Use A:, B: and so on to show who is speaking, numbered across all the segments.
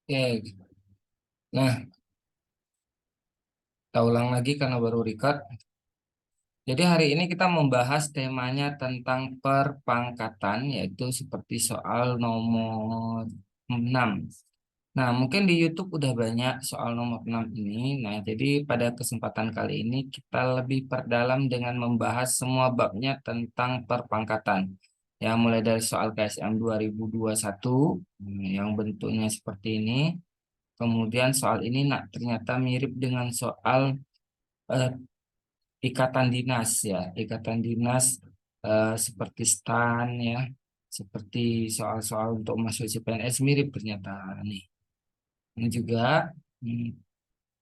A: Oke, nah kita ulang lagi karena baru record. Jadi hari ini kita membahas temanya tentang perpangkatan, yaitu seperti soal nomor 6. Nah, mungkin di YouTube udah banyak soal nomor 6 ini. Nah, jadi pada kesempatan kali ini kita lebih perdalam dengan membahas semua babnya tentang perpangkatan. Ya, mulai dari soal KSM 2021 yang bentuknya seperti ini. Kemudian soal ini ternyata mirip dengan soal eh, ikatan dinas ya, ikatan dinas seperti STAN ya, seperti soal-soal untuk masuk CPNS mirip ternyata nih. Ini juga hmm,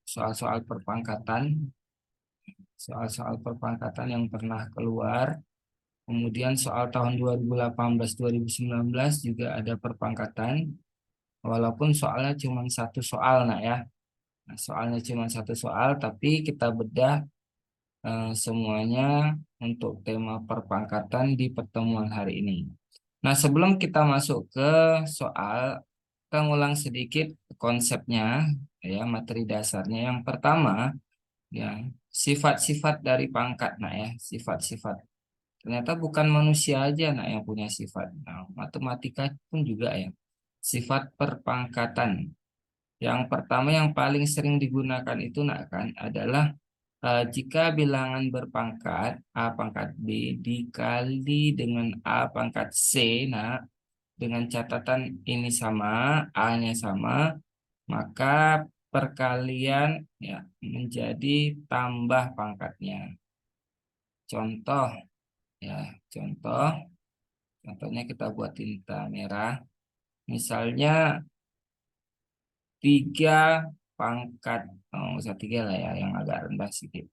A: soal-soal perpangkatan, soal-soal perpangkatan yang pernah keluar. Kemudian soal tahun 2018-2019 juga ada perpangkatan, walaupun soalnya cuma satu soal, nah ya. Nah, soalnya cuma satu soal, tapi kita bedah semuanya untuk tema perpangkatan di pertemuan hari ini. Nah, sebelum kita masuk ke soal, kita ngulang sedikit konsepnya, ya, materi dasarnya. Yang pertama, ya, sifat-sifat dari pangkat, nah ya, sifat-sifat. Ternyata bukan manusia aja, nah, yang punya sifat. Nah, matematika pun juga ya, sifat perpangkatan. Yang pertama yang paling sering digunakan itu nak kan adalah jika bilangan berpangkat A pangkat B dikali dengan A pangkat C, nah dengan catatan ini sama, A-nya sama, maka perkalian ya menjadi tambah pangkatnya. Contoh ya, contoh, contohnya kita buat tinta merah. Misalnya 3 pangkat, oh, nggak usah 3 lah ya, yang agak rendah sedikit.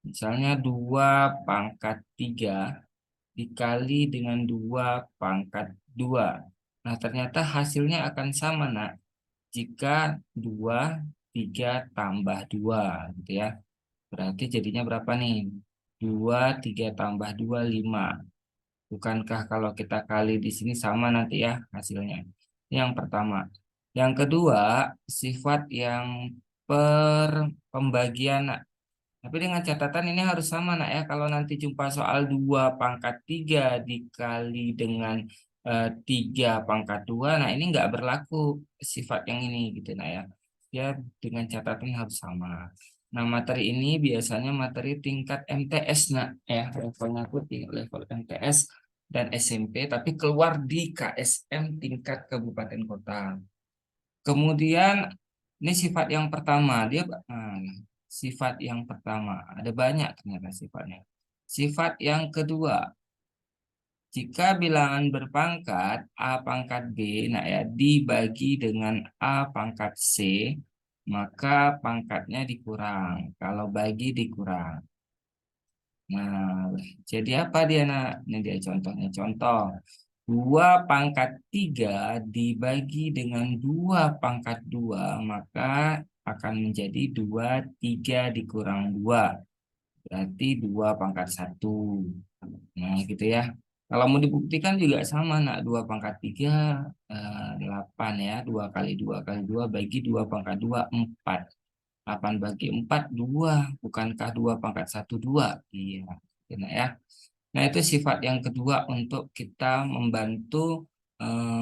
A: Misalnya 2 pangkat 3 dikali dengan 2 pangkat 2. Nah, ternyata hasilnya akan sama, nak. Jika 2, 3 tambah 2, gitu ya. Berarti jadinya berapa nih? 2, 3 tambah 2, 5. Bukankah kalau kita kali di sini sama nanti ya hasilnya? Yang pertama. Yang kedua, sifat yang per pembagian, nak. Tapi dengan catatan ini harus sama nak ya. Kalau nanti jumpa soal 2 pangkat 3 dikali dengan 3 pangkat 2, nah ini nggak berlaku sifat yang ini gitu nak ya. Ya dengan catatan harus sama. Nah materi ini biasanya materi tingkat MTS nak ya. Levelnya aku tingkat level MTS dan SMP, tapi keluar di KSM tingkat kabupaten kota. Kemudian ini sifat yang pertama, sifat yang pertama ada banyak ternyata sifatnya. Sifat yang kedua, jika bilangan berpangkat A pangkat B, nah ya dibagi dengan A pangkat C, maka pangkatnya dikurang. Kalau bagi dikurang. Nah, jadi apa dia nak? Ini dia contohnya. Contoh, 2 pangkat 3 dibagi dengan 2 pangkat 2, maka akan menjadi 2, 3 dikurang 2. Berarti 2 pangkat 1. Nah, gitu ya. Kalau mau dibuktikan juga sama, nak. 2 pangkat 3, 8 ya. 2 kali 2 kali 2 bagi 2 pangkat 2, 4. 8 bagi 4, 2. Bukankah 2 pangkat 1, 2? Iya. Gitu, ya. Nah, itu sifat yang kedua untuk kita membantu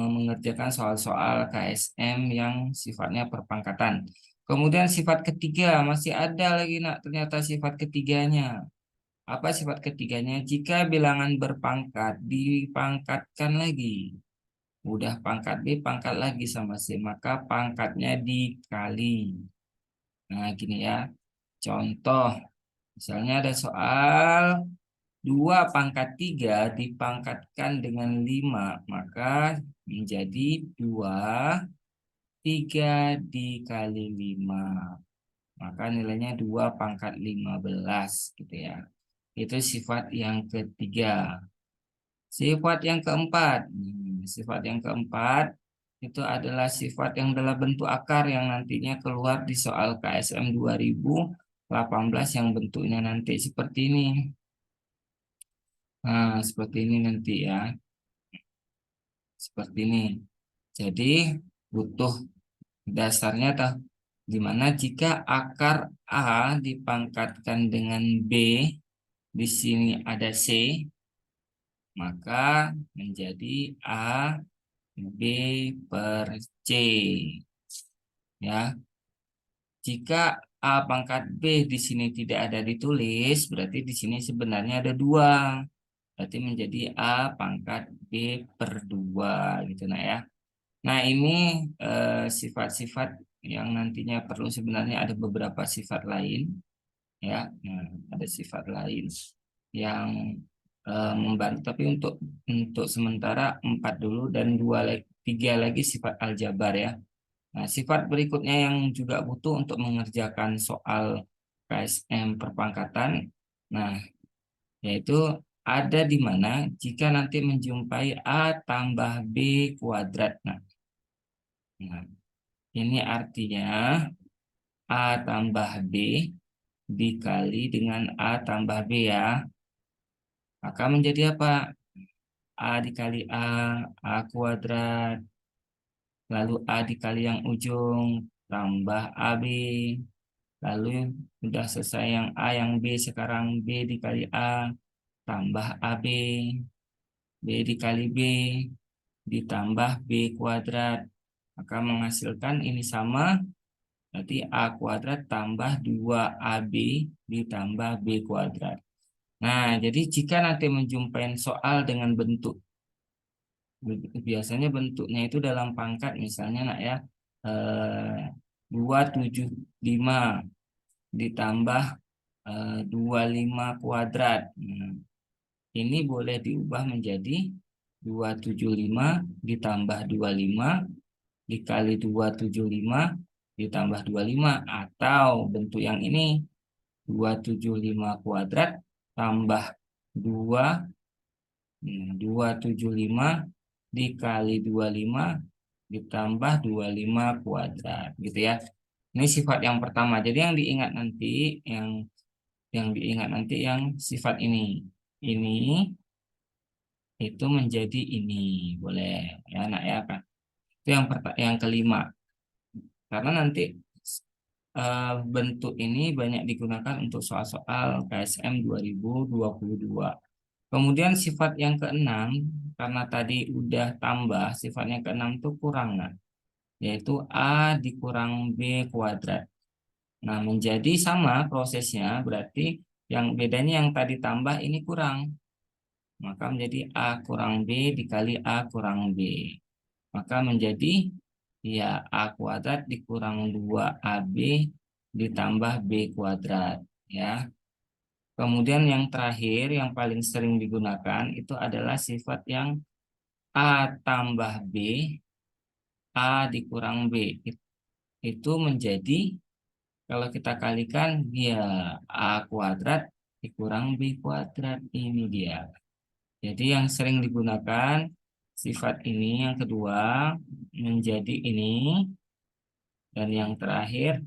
A: mengerjakan soal-soal KSM yang sifatnya perpangkatan. Kemudian sifat ketiga, masih ada lagi nak, ternyata sifat ketiganya. Apa sifat ketiganya? Jika bilangan berpangkat dipangkatkan lagi. Udah pangkat B, pangkat lagi sama C, maka pangkatnya dikali. Nah, gini ya. Contoh, misalnya ada soal 2 pangkat 3 dipangkatkan dengan 5, maka menjadi 2, 3 dikali 5. Maka nilainya 2 pangkat 15 gitu ya. Itu sifat yang ketiga. Sifat yang keempat. Sifat yang keempat itu adalah sifat yang dalam bentuk akar yang nantinya keluar di soal KSM 2018 yang bentuknya nanti seperti ini. Nah, seperti ini nanti ya. Seperti ini. Jadi butuh Dasarnya dimana jika akar A dipangkatkan dengan B, di sini ada C, maka menjadi A B per C. Ya, jika A pangkat B di sini tidak ada ditulis, berarti di sini sebenarnya ada dua. Berarti menjadi A pangkat B per 2 gitu nah ya. Nah ini sifat-sifat yang nantinya perlu, sebenarnya ada beberapa sifat lain ya. Nah, ada sifat lain yang membantu, tapi untuk sementara 4 dulu dan 3 lagi sifat aljabar ya. Nah, sifat berikutnya yang juga butuh untuk mengerjakan soal KSM perpangkatan, nah, yaitu ada di mana jika nanti menjumpai A tambah B kuadrat. Nah, ini artinya A tambah B dikali dengan A tambah B ya. Maka menjadi apa? A dikali A kuadrat. Lalu A dikali yang ujung, tambah AB. Lalu sudah selesai yang A yang B, sekarang B dikali A tambah AB. B dikali B ditambah B kuadrat. Maka menghasilkan ini sama, berarti A kuadrat tambah 2AB ditambah B kuadrat. Nah, jadi jika nanti menjumpai soal dengan bentuk, biasanya bentuknya itu dalam pangkat, misalnya nak ya, 275 ditambah 25 kuadrat. Nah, ini boleh diubah menjadi 275 ditambah 25 dikali 275 ditambah 25, atau bentuk yang ini 275 kuadrat tambah 2 275 dikali 25 ditambah 25 kuadrat gitu ya. Ini sifat yang pertama. Jadi yang diingat nanti yang sifat ini. Ini itu menjadi ini. Boleh ya nak ya kan. Itu yang kelima. Karena nanti bentuk ini banyak digunakan untuk soal-soal KSM 2022. Kemudian sifat yang keenam, karena tadi udah tambah, sifatnya keenam itu kurangan, yaitu A dikurang B kuadrat. Nah, menjadi sama prosesnya, berarti yang bedanya yang tadi tambah ini kurang. Maka menjadi A kurang B dikali A kurang B. Maka menjadi ya A kuadrat dikurang 2AB ditambah B kuadrat. Ya. Kemudian yang terakhir yang paling sering digunakan itu adalah sifat yang A tambah B, A dikurang B. Itu menjadi, kalau kita kalikan, dia A kuadrat dikurang B kuadrat. Ini dia. Jadi yang sering digunakan sifat ini yang kedua menjadi ini. Dan yang terakhir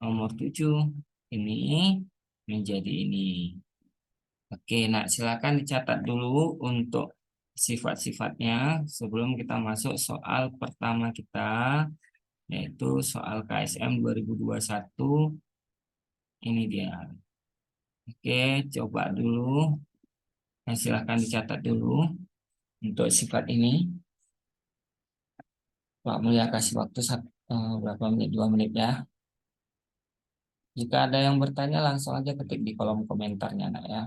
A: nomor 7 ini menjadi ini. Oke, nah silakan dicatat dulu untuk sifat-sifatnya sebelum kita masuk soal pertama kita, yaitu soal KSM 2021. Ini dia. Oke, coba dulu. Nah, silakan dicatat dulu untuk sifat ini. Pak Mulia kasih waktu berapa menit, 2 menit ya. Jika ada yang bertanya langsung aja ketik di kolom komentarnya, nak ya.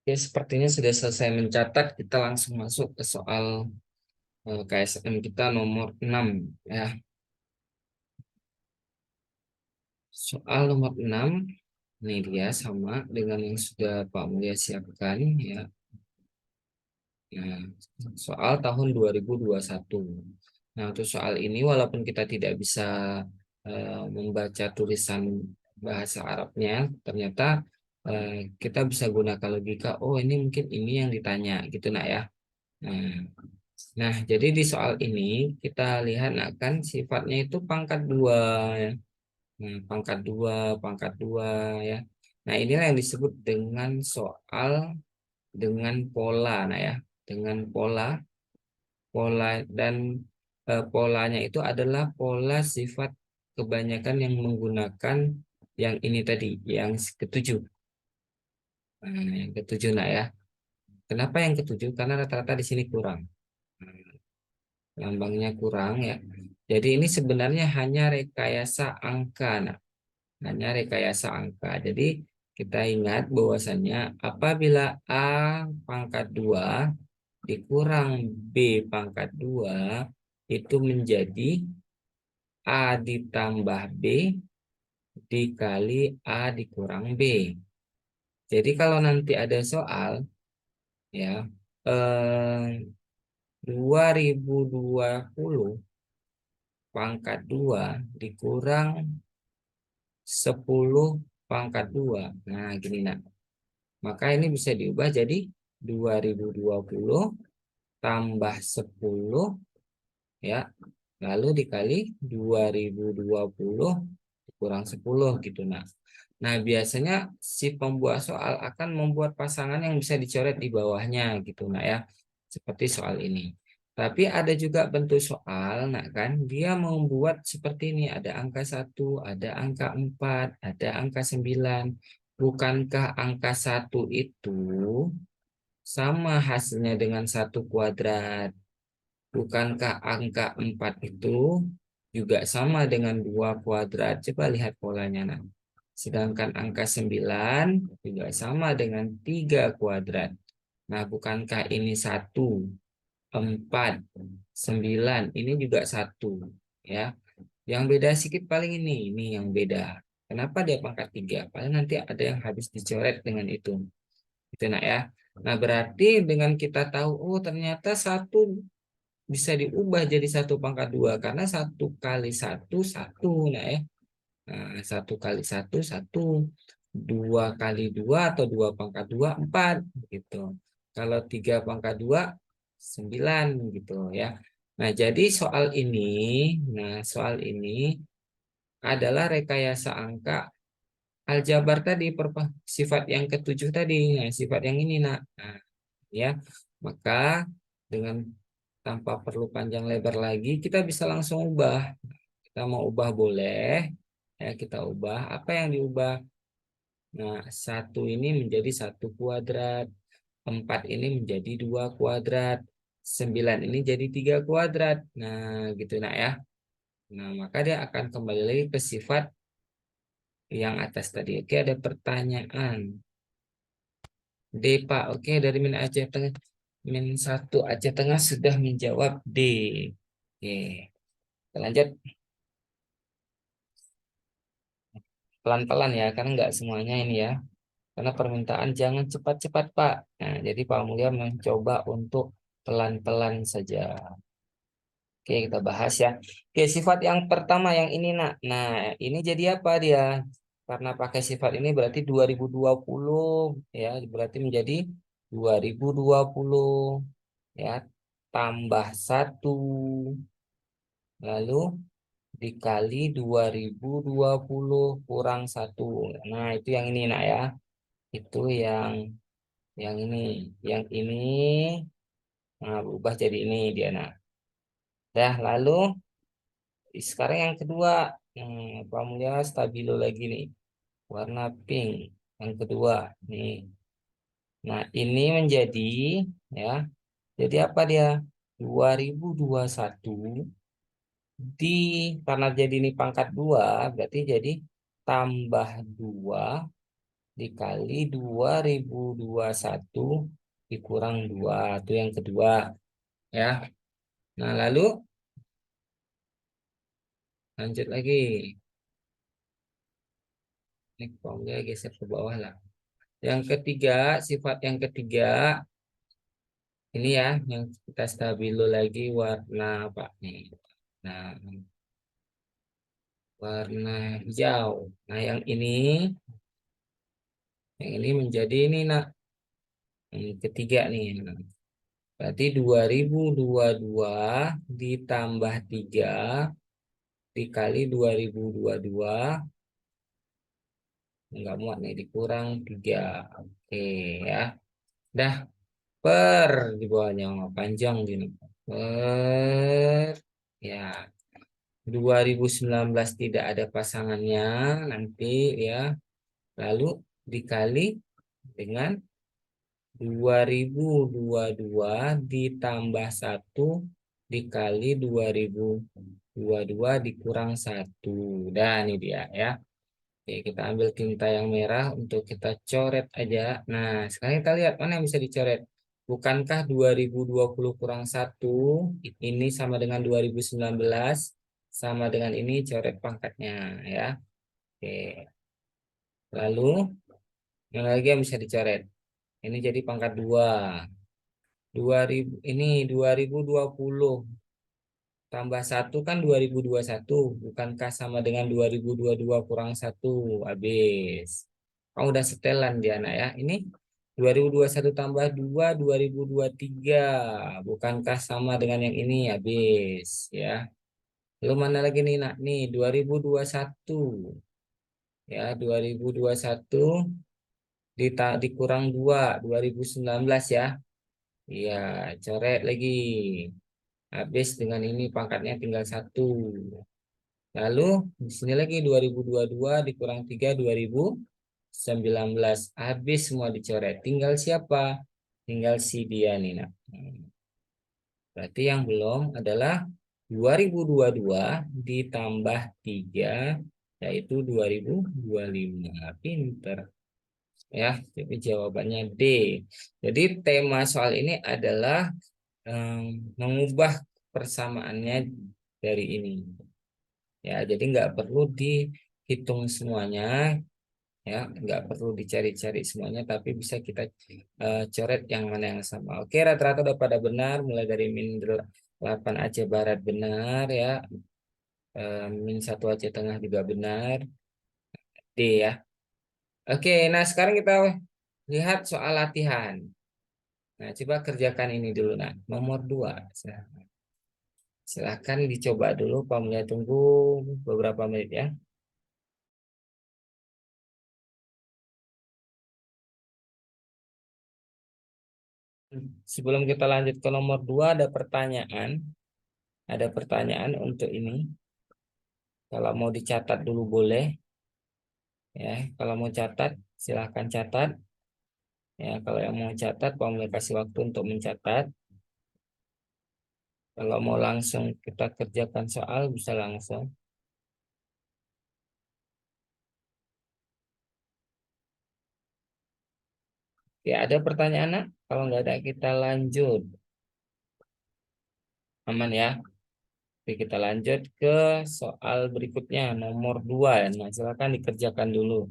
A: Oke, sepertinya sudah selesai mencatat. Kita langsung masuk ke soal KSM kita nomor 6 ya. Soal nomor 6 ini dia sama dengan yang sudah Pak Mulia siapkan ya. Nah, soal tahun 2021. Nah, untuk soal ini walaupun kita tidak bisa membaca tulisan bahasa Arabnya, ternyata kita bisa gunakan logika. Oh, ini mungkin ini yang ditanya gitu nak ya. Nah, jadi di soal ini kita lihat nah, kan sifatnya itu pangkat dua ya. Nah, pangkat dua ya. Nah, inilah yang disebut dengan soal dengan pola nah ya. Dengan pola dan polanya itu adalah pola sifat kebanyakan yang menggunakan yang ini tadi, yang ketujuh. Nah, yang ketujuh nah ya. Kenapa yang ketujuh? Karena rata-rata di sini kurang. Nah, lambangnya kurang ya. Jadi ini sebenarnya hanya rekayasa angka. Nah, hanya rekayasa angka. Jadi kita ingat bahwasannya apabila A pangkat 2 dikurang B pangkat 2 itu menjadi A ditambah B dikali A dikurang B. Jadi kalau nanti ada soal ya eh, 2020 pangkat 2 dikurang 10 pangkat 2. Nah, gini nak. Maka ini bisa diubah jadi 2020 tambah 10 ya. Lalu dikali 2020 kurang 10 gitu nah. Nah, biasanya si pembuat soal akan membuat pasangan yang bisa dicoret di bawahnya gitu nah ya. Seperti soal ini. Tapi ada juga bentuk soal, nah kan, dia membuat seperti ini, ada angka 1, ada angka 4, ada angka 9. Bukankah angka 1 itu sama hasilnya dengan 1 kuadrat? Bukankah angka 4 itu juga sama dengan 2 kuadrat? Coba lihat polanya. Nah. Sedangkan angka 9 juga sama dengan 3 kuadrat. Nah, bukankah ini 1, 4, 9 ini juga 1 ya. Yang beda sedikit paling ini yang beda. Kenapa dia pangkat 3? Paling nanti ada yang habis dicoret dengan itu. Itu nak ya. Nah, berarti dengan kita tahu oh ternyata 1 bisa diubah jadi 1 pangkat 2 karena 1 kali 1 1 nah ya. Nah, 1 kali 1 1, 2 kali 2 atau 2 pangkat 2 4 gitu. Kalau 3 pangkat 2 9 gitu ya. Nah, jadi soal ini adalah rekayasa angka aljabar tadi sifat yang ketujuh tadi, nah, sifat yang ini nak. Nah, ya. Maka dengan tanpa perlu panjang lebar lagi kita bisa langsung ubah. Kita mau ubah boleh ya, kita ubah apa yang diubah. Nah, 1 ini menjadi 1 kuadrat, 4 ini menjadi 2 kuadrat, 9 ini jadi 3 kuadrat. Nah, gitu nak ya. Nah, maka dia akan kembali lagi ke sifat yang atas tadi. Oke, ada pertanyaan. D, Pak. Oke, dari Min Aceh Tengah. Min 1 Aceh Tengah sudah menjawab D. Oke, kita lanjut. Pelan-pelan ya, karena nggak semuanya ini ya. Karena permintaan jangan cepat-cepat, Pak. Nah, jadi Pak Mulia mencoba untuk pelan-pelan saja. Oke, kita bahas ya. Oke, sifat yang pertama yang ini, Nak. Nah, ini jadi apa dia? Karena pakai sifat ini berarti 2020 ya, berarti menjadi 2020 ya, tambah 1 lalu dikali 2020 kurang 1. Nah, itu yang ini, Nak ya. Itu yang ini, yang ini, nah, berubah jadi ini dia nah. Dah lalu sekarang yang kedua, Pak Mulya stabilo lagi nih, warna pink. Yang kedua nih, nah ini menjadi ya, jadi apa dia 2021 di karena jadi ini pangkat 2 berarti jadi tambah 2 dikali 2021 dikurang 2. Itu yang kedua. Ya. Nah, lalu lanjut lagi. Ini formula geser ke bawah lah. Yang ketiga, sifat yang ketiga, ini ya, yang kita stabilo lagi warna apa nih? Nah, warna hijau. Nah, yang ini menjadi ini, nak. Yang ketiga nih. Nah, berarti 2022 ditambah 3 dikali 2022 nggak muat nih dikurang 3. Oke ya. Dah per di bawahnya panjang gini. Per ya 2019 tidak ada pasangannya nanti ya. Lalu dikali dengan 2022 ditambah 1 dikali 2022 dikurang 1. Dan ini dia ya. Oke, kita ambil tinta yang merah untuk kita coret aja. Nah, sekarang kita lihat mana yang bisa dicoret. Bukankah 2020 kurang 1 ini sama dengan 2019 sama dengan ini coret pangkatnya ya. Oke. Lalu yang lagi yang bisa dicoret. Ini jadi pangkat 2. 2000 ini 2020 tambah 1 kan 2021. Bukankah sama dengan 2022 kurang 1? Habis. Kamu udah setelan dia anak ya. Ini 2021 tambah 2 2023. Bukankah sama dengan yang ini? Habis ya. Lalu mana lagi nih nak? Nih 2021. Ya 2021 dikurang 2 2019 ya. Iya, coret lagi. Habis dengan ini pangkatnya tinggal 1. Lalu di sini lagi 2022 dikurang 3 2019. Habis semua dicoret. Tinggal siapa? Tinggal si dia nih nak. Berarti yang belum adalah 2022 ditambah 3 yaitu 2025. Pinter. Ya, jadi jawabannya D. Jadi tema soal ini adalah mengubah persamaannya dari ini. Ya, jadi nggak perlu dihitung semuanya, ya, nggak perlu dicari-cari semuanya, tapi bisa kita coret yang mana yang sama. Oke, rata-rata udah pada benar, mulai dari -8 Aceh Barat benar, ya, -1 Aceh Tengah juga benar, D ya. Oke, nah sekarang kita lihat soal latihan. Nah, coba kerjakan ini dulu, nah, nomor 2. Silahkan dicoba dulu, Pak Mulia tunggu beberapa menit ya. Sebelum kita lanjut ke nomor 2 ada pertanyaan untuk ini. Kalau mau dicatat dulu boleh, ya. Kalau mau catat silahkan catat, ya. Kalau yang mau catat, Pak Mulia kasih waktu untuk mencatat. Kalau mau langsung kita kerjakan soal bisa langsung. Ya, ada pertanyaan, nak? Kalau nggak ada kita lanjut. Aman ya. Oke, kita lanjut ke soal berikutnya, nomor 2. Nah, silakan dikerjakan dulu.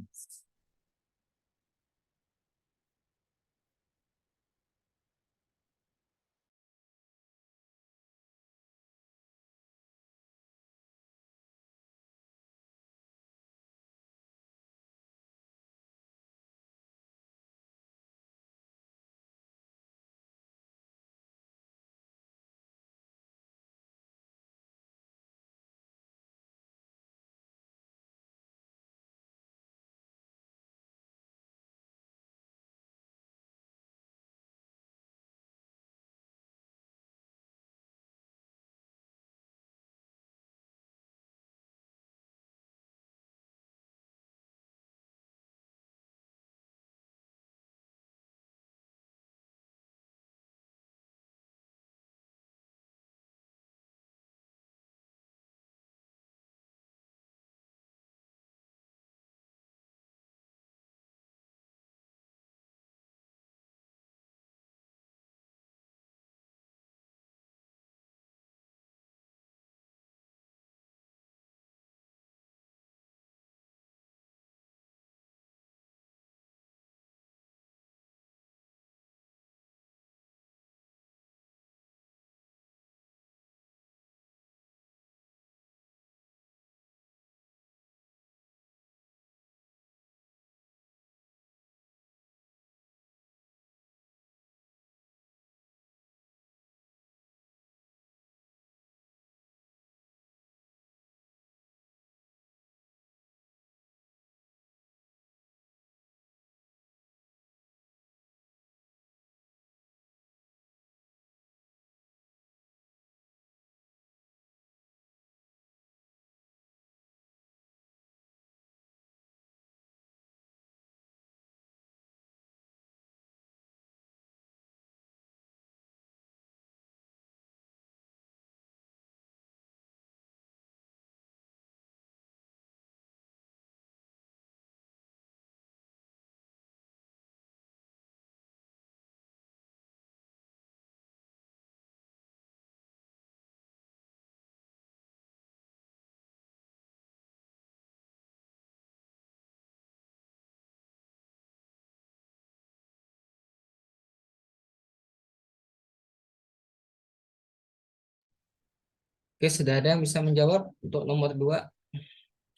A: Oke, sudah ada yang bisa menjawab untuk nomor 2?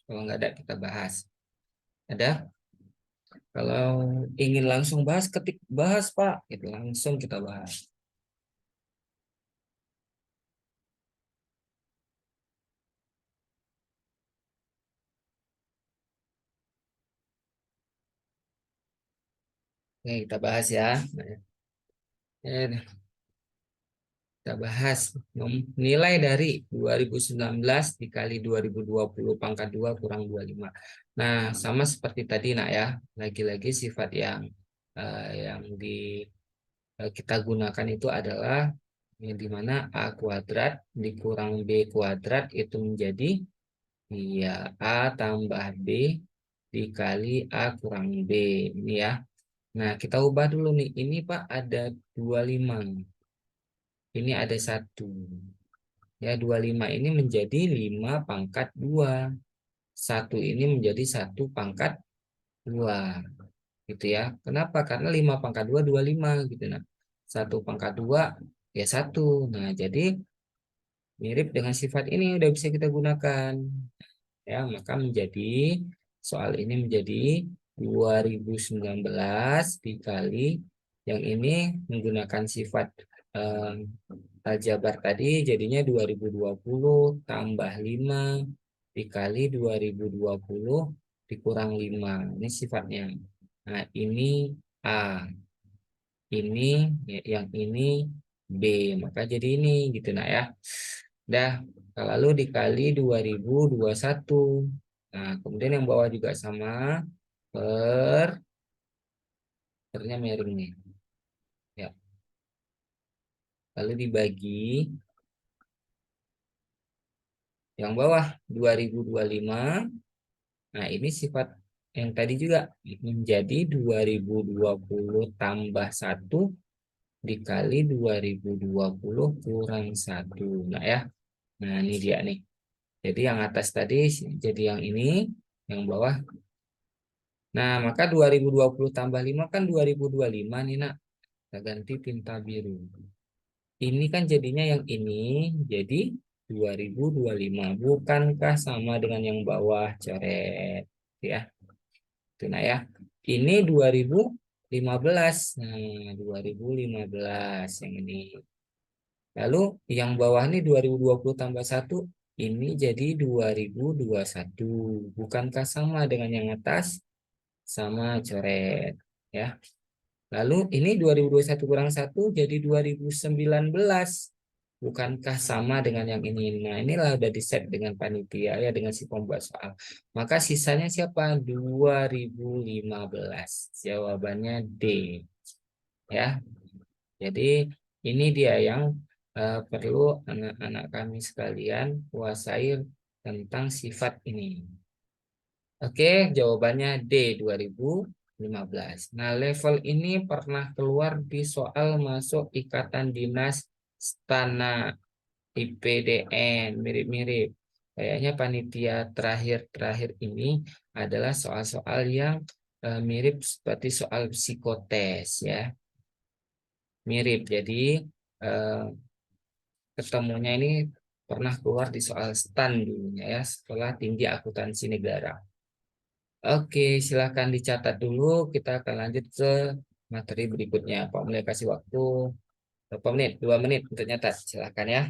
A: Kalau nggak ada, kita bahas. Ada? Kalau ingin langsung bahas, ketik bahas, Pak. Itu langsung kita bahas. Oke, kita bahas ya. Kita bahas nilai dari 2019 dikali 2020 pangkat 2 kurang 25. Nah, sama seperti tadi nak ya. Lagi-lagi sifat yang kita gunakan itu adalah yang dimana A kuadrat dikurang B kuadrat itu menjadi ya A tambah B dikali A kurang B. Ini ya. Nah, kita ubah dulu nih. Ini Pak ada 25. Ini ada 1. Ya, 25 ini menjadi 5 pangkat 2. Satu ini menjadi 1 pangkat 2. Gitu ya. Kenapa? Karena 5 pangkat 2, 25 gitu. Nah, 1 pangkat 2 ya 1. Nah, jadi mirip dengan sifat ini udah bisa kita gunakan. Ya, maka menjadi soal ini menjadi 2019 dikali yang ini menggunakan sifat eh, aljabar tadi jadinya 2020 tambah 5 dikali 2020 dikurang 5. Ini sifatnya. Nah, ini A, ini yang ini B, maka jadi ini gitu nah ya. Dah, lalu dikali 2021. Nah, kemudian yang bawah juga sama per pernya miring nih. Ya, lalu dibagi yang bawah 2025. Nah, ini sifat yang tadi juga menjadi 2020 tambah 1 dikali 2020 kurang 1. Nah, ya. Nah, ini dia nih. Jadi yang atas tadi jadi yang ini, yang bawah. Nah, maka 2020 tambah 5 kan 2025 nih, Nak. Kita ganti tinta biru. Ini kan jadinya yang ini jadi 2025. Bukankah sama dengan yang bawah coret? Ya, itu nah ya. Ini 2015. Nah, 2015 yang ini. Lalu yang bawah ini 2020 tambah 1 ini jadi 2021. Bukankah sama dengan yang atas? Sama coret. Ya. Lalu ini 2021 kurang 1 jadi 2019. Bukankah sama dengan yang ini? Nah, inilah udah di set dengan panitia ya dengan si pembuat soal. Maka sisanya siapa? 2015. Jawabannya D. Ya. Jadi ini dia yang perlu anak-anak kami sekalian kuasai tentang sifat ini. Oke, jawabannya D 2015. Nah, level ini pernah keluar di soal masuk Ikatan Dinas Stana IPDN, mirip-mirip. Kayaknya panitia terakhir-terakhir ini adalah soal-soal yang mirip seperti soal psikotes ya. Mirip. Jadi eh, ketemunya ini pernah keluar di soal STAN dulunya ya, Sekolah Tinggi Akuntansi Negara. Oke, silakan dicatat dulu. Kita akan lanjut ke materi berikutnya. Pak mulai kasih waktu berapa menit? 2 menit untuk nyatat. Silakan ya.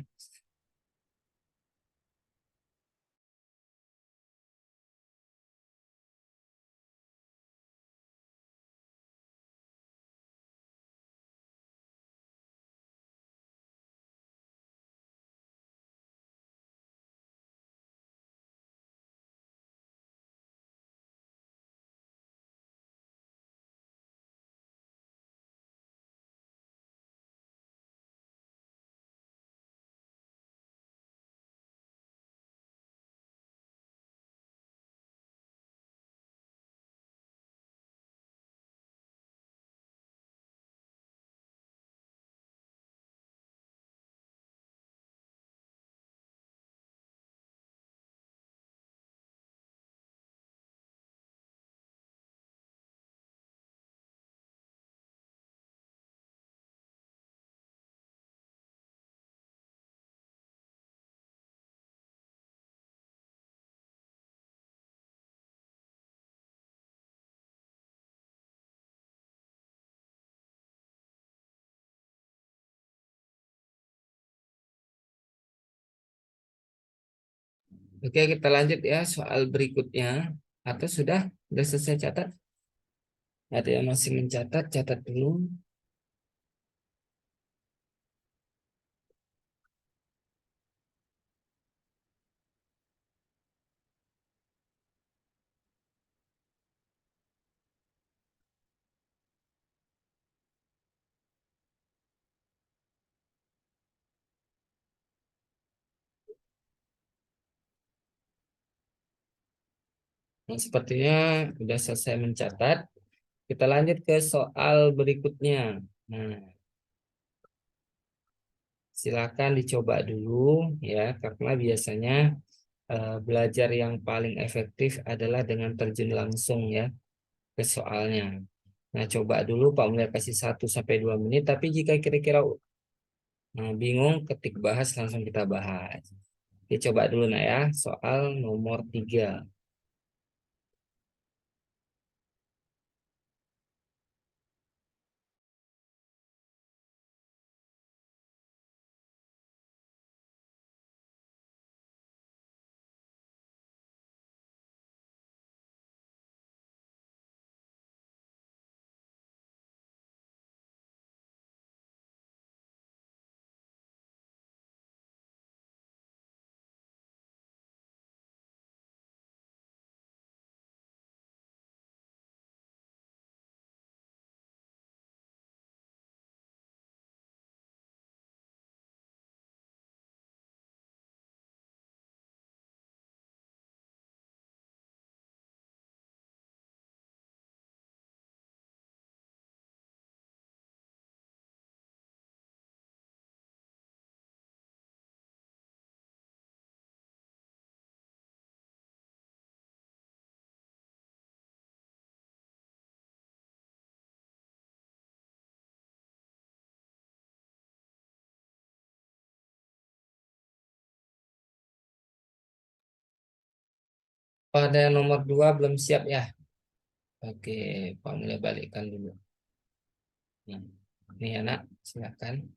A: Oke, kita lanjut ya soal berikutnya. Atau sudah selesai catat? Ada yang masih mencatat, catat dulu. Nah, sepertinya sudah selesai mencatat. Kita lanjut ke soal berikutnya. Nah, silakan dicoba dulu ya, karena biasanya belajar yang paling efektif adalah dengan terjun langsung ya ke soalnya. Nah, coba dulu Pak Mulya kasih 1 sampai 2 menit, tapi jika kira-kira bingung, ketik bahas langsung kita bahas. Oke, coba dulu nah ya, soal nomor 3. Pada nomor 2 belum siap ya. Oke, Pak Mulya balikkan dulu. Nah, ini anak, silakan.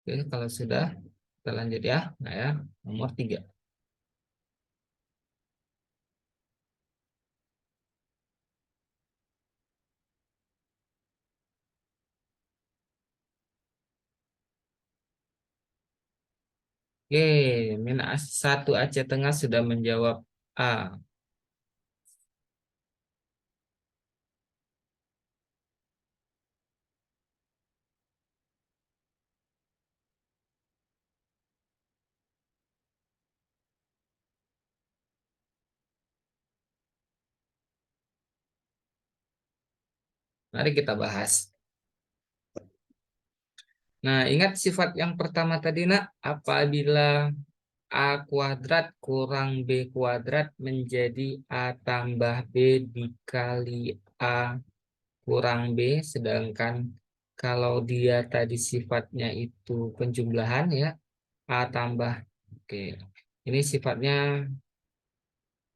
A: Oke, kalau sudah, kita lanjut ya. Nah ya, nomor 3. Oke, minus 1 Aceh Tengah sudah menjawab A. Mari kita bahas. Nah, ingat sifat yang pertama tadi, nak. Apabila A kuadrat kurang B kuadrat menjadi A tambah B dikali A kurang B. Sedangkan kalau dia tadi sifatnya itu penjumlahan ya, A tambah. Oke, ini sifatnya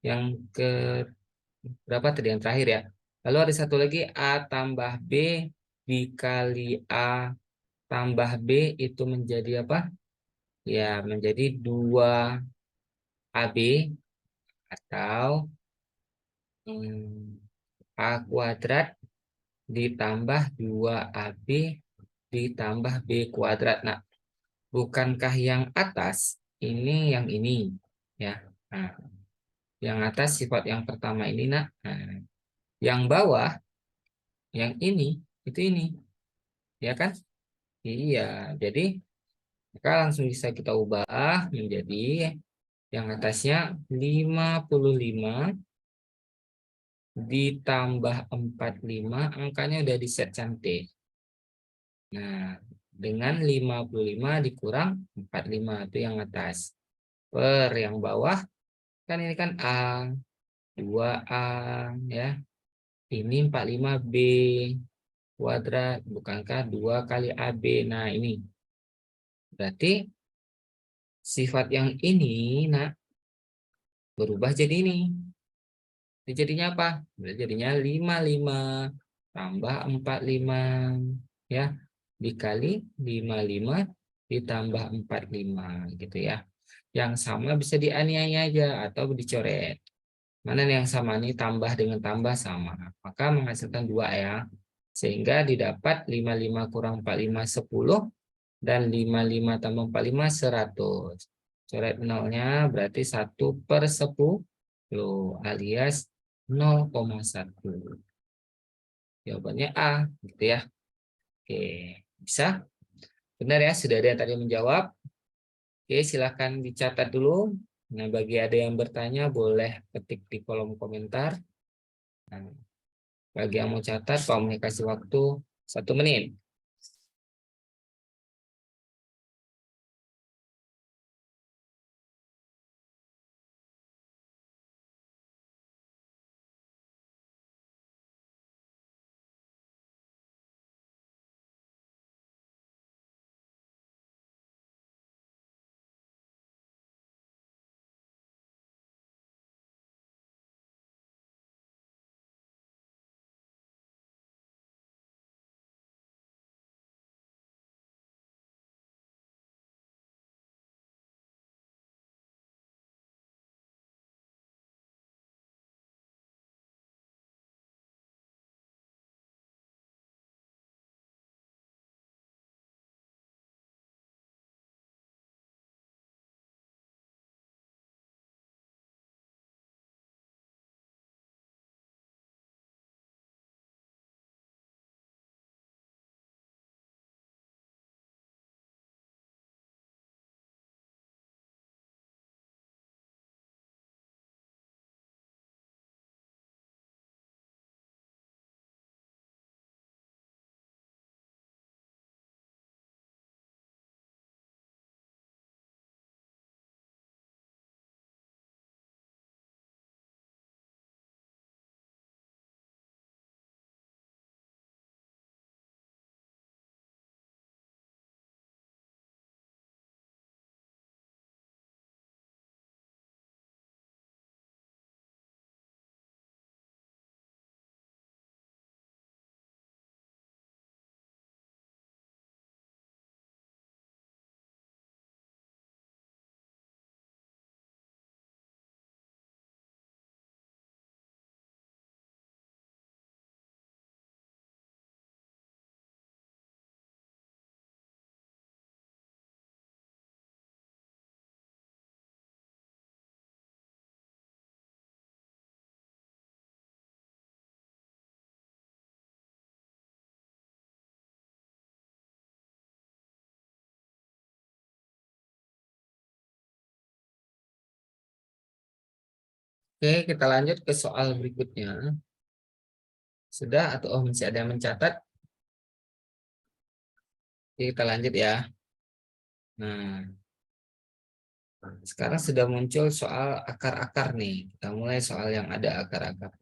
A: yang ke berapa tadi yang terakhir ya. Lalu ada satu lagi A tambah B dikali A tambah B itu menjadi apa? Ya, menjadi 2AB atau A kuadrat ditambah 2AB ditambah B kuadrat. Nah, bukankah yang atas ini yang ini? Ya. Nah, Yang atas sifat yang pertama ini, nak. Nah, yang bawah, yang itu ini. Ya kan? Iya, jadi maka langsung bisa kita ubah menjadi yang atasnya 55 ditambah 45, angkanya udah di set cantik. Nah, dengan 55 dikurang 45 itu yang atas. Per yang bawah, kan ini kan A, 2A, ya. Ini 45B kuadrat, bukankah 2 kali AB? Nah, ini. Berarti sifat yang ini, nah, berubah jadi ini. Ini jadinya apa? Jadinya 55 tambah 45, ya. Dikali 55 ditambah 45 gitu ya. Yang sama bisa dianiaya aja atau dicoret. Mana nih yang sama nih? Tambah dengan tambah sama. Maka menghasilkan 2 ya. Sehingga didapat 55 kurang 45 10 dan 55 tambah 45 100. Coret nolnya berarti 1/10 alias 0,1. Jawabannya A gitu ya. Oke, bisa? Benar ya, sudah ada yang tadi menjawab. Oke, silahkan dicatat dulu. Nah, bagi ada yang bertanya boleh ketik di kolom komentar. Nah, bagi yang mau catat, komunikasi waktu 1 menit. Oke, kita lanjut ke soal berikutnya. Sudah atau masih ada yang mencatat? Oke, kita lanjut ya. Nah, sekarang sudah muncul soal akar-akar nih. Kita mulai soal yang ada akar-akar.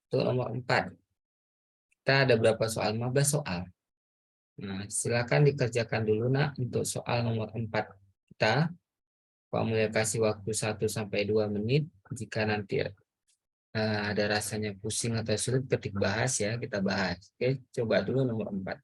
A: Itu nomor 4. Kita ada berapa soal? 15 soal. Nah, silakan dikerjakan dulu nak untuk soal nomor 4 kita. Pak Mulya kasih waktu 1 sampai 2 menit. Jika nanti ada rasanya pusing atau sulit ketik bahas ya, kita bahas. Oke, coba dulu nomor 4.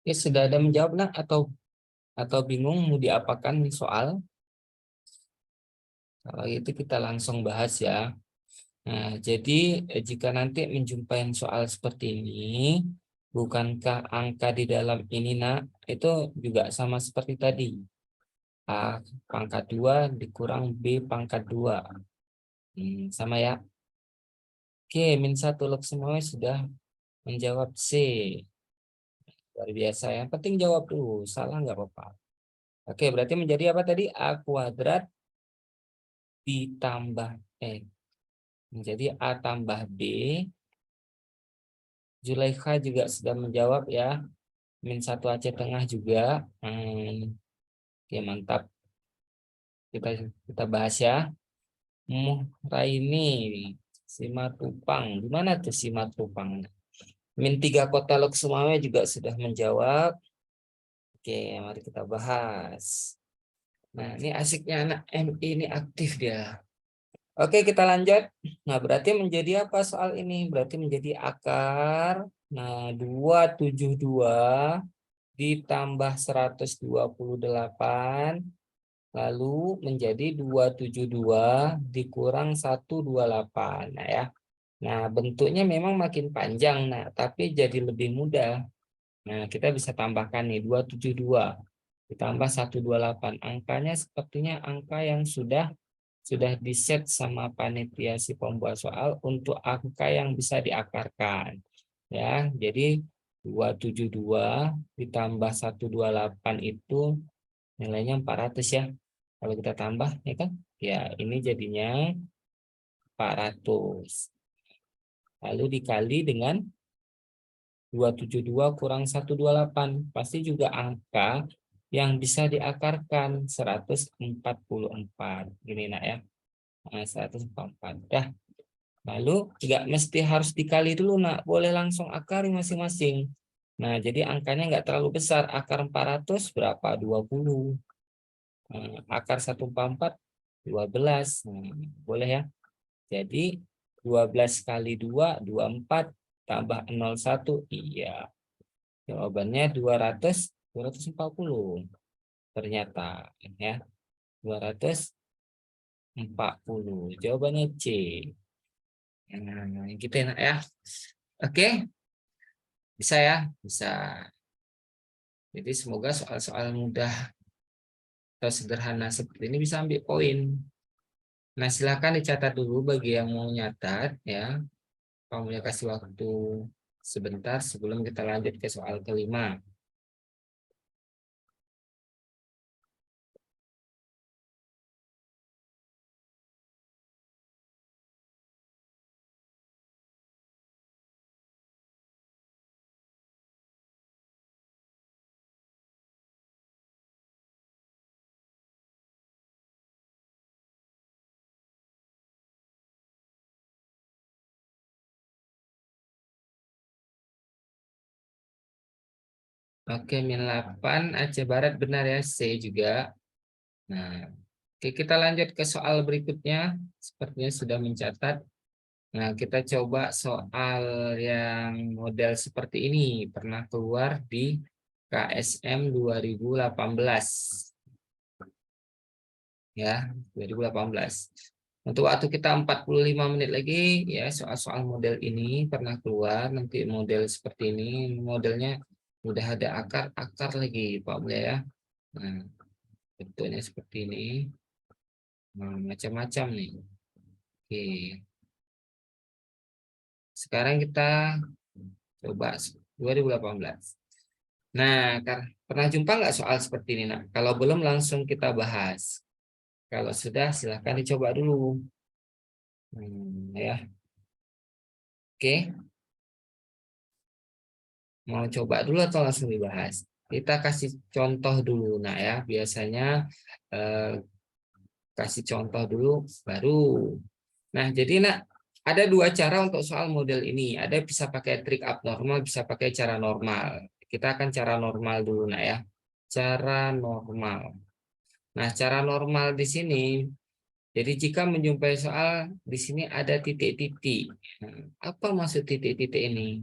A: Ya, sudah ada menjawab nak atau bingung mau diapakan nih soal? Kalau itu kita langsung bahas ya. Nah, jadi jika nanti menjumpai soal seperti ini, bukankah angka di dalam ini nak itu juga sama seperti tadi. A pangkat 2 dikurang B pangkat 2. Sama ya. Oke, min 1 log semua sudah menjawab C. Luar biasa. Yang penting jawab dulu. Salah nggak apa-apa. Oke, berarti menjadi apa tadi? A kuadrat ditambah menjadi A tambah B. Zulaikha juga sudah menjawab ya. Min 1 Aceh Tengah juga. Oke, mantap. Kita bahas ya. Raini Simatupang. Gimana tuh Simatupang? Min 3 Kota Lok Sumawe juga sudah menjawab. Oke, mari kita bahas. Nah, ini asiknya anak MI ini aktif dia. Oke, kita lanjut. Nah, berarti menjadi apa soal ini? Berarti menjadi akar. Nah, 272 ditambah 128 lalu menjadi 272 dikurang 128. Nah, ya. Nah, bentuknya memang makin panjang, nah, tapi jadi lebih mudah. Nah, kita bisa tambahkan nih 272 ditambah 128. Angkanya sepertinya angka yang sudah di-set sama panitia si pembuat soal untuk angka yang bisa diakarkan. Ya, jadi 272 ditambah 128 itu nilainya 400 ya. Kalau kita tambah ya kan? Ya, ini jadinya 400. Lalu dikali dengan 272 kurang 128. Pasti juga angka yang bisa diakarkan 144. Gini nak ya. Nah, 144. Dah. Lalu nggak mesti harus dikali dulu nak. Boleh langsung akar masing-masing. Nah, jadi angkanya nggak terlalu besar. Akar 400 berapa? 20. Akar 144 12. Boleh ya. Jadi 12 kali 2 24 tambah 01. Iya. Jawabannya 240. Ternyata ya. 240. Jawabannya C. Nah, gitu enak ya. Oke, bisa ya, bisa. Jadi semoga soal-soal mudah atau sederhana seperti ini bisa ambil poin. Nah, silakan dicatat dulu bagi yang mau nyatat ya. Kamu ya kasih waktu sebentar sebelum kita lanjut ke soal kelima. Oke, min 8 Aceh Barat benar ya, C juga. Nah, oke, kita lanjut ke soal berikutnya. Sepertinya sudah mencatat. Nah, kita coba soal yang model seperti ini. Pernah keluar di KSM 2018. Ya, 2018. Untuk waktu kita 45 menit lagi, ya soal-soal model ini pernah keluar. Nanti model seperti ini, modelnya udah ada akar-akar lagi, Pak Mulia ya. Nah, bentuknya seperti ini. Nah, macam-macam nih. Oke. Sekarang kita coba 2018. Nah, pernah jumpa nggak soal seperti ini, nak? Kalau belum langsung kita bahas. Kalau sudah, silahkan dicoba dulu. Ya, oke. Mau coba dulu atau langsung dibahas? Kita kasih contoh dulu, nah ya. Biasanya eh, kasih contoh dulu, baru. Nah, jadi nak ada dua cara untuk soal model ini. Ada bisa pakai trik abnormal, bisa pakai cara normal. Kita akan cara normal dulu, nah ya. Cara normal. Nah, cara normal di sini, jadi jika menjumpai soal di sini ada titik-titik. Nah, apa maksud titik-titik ini?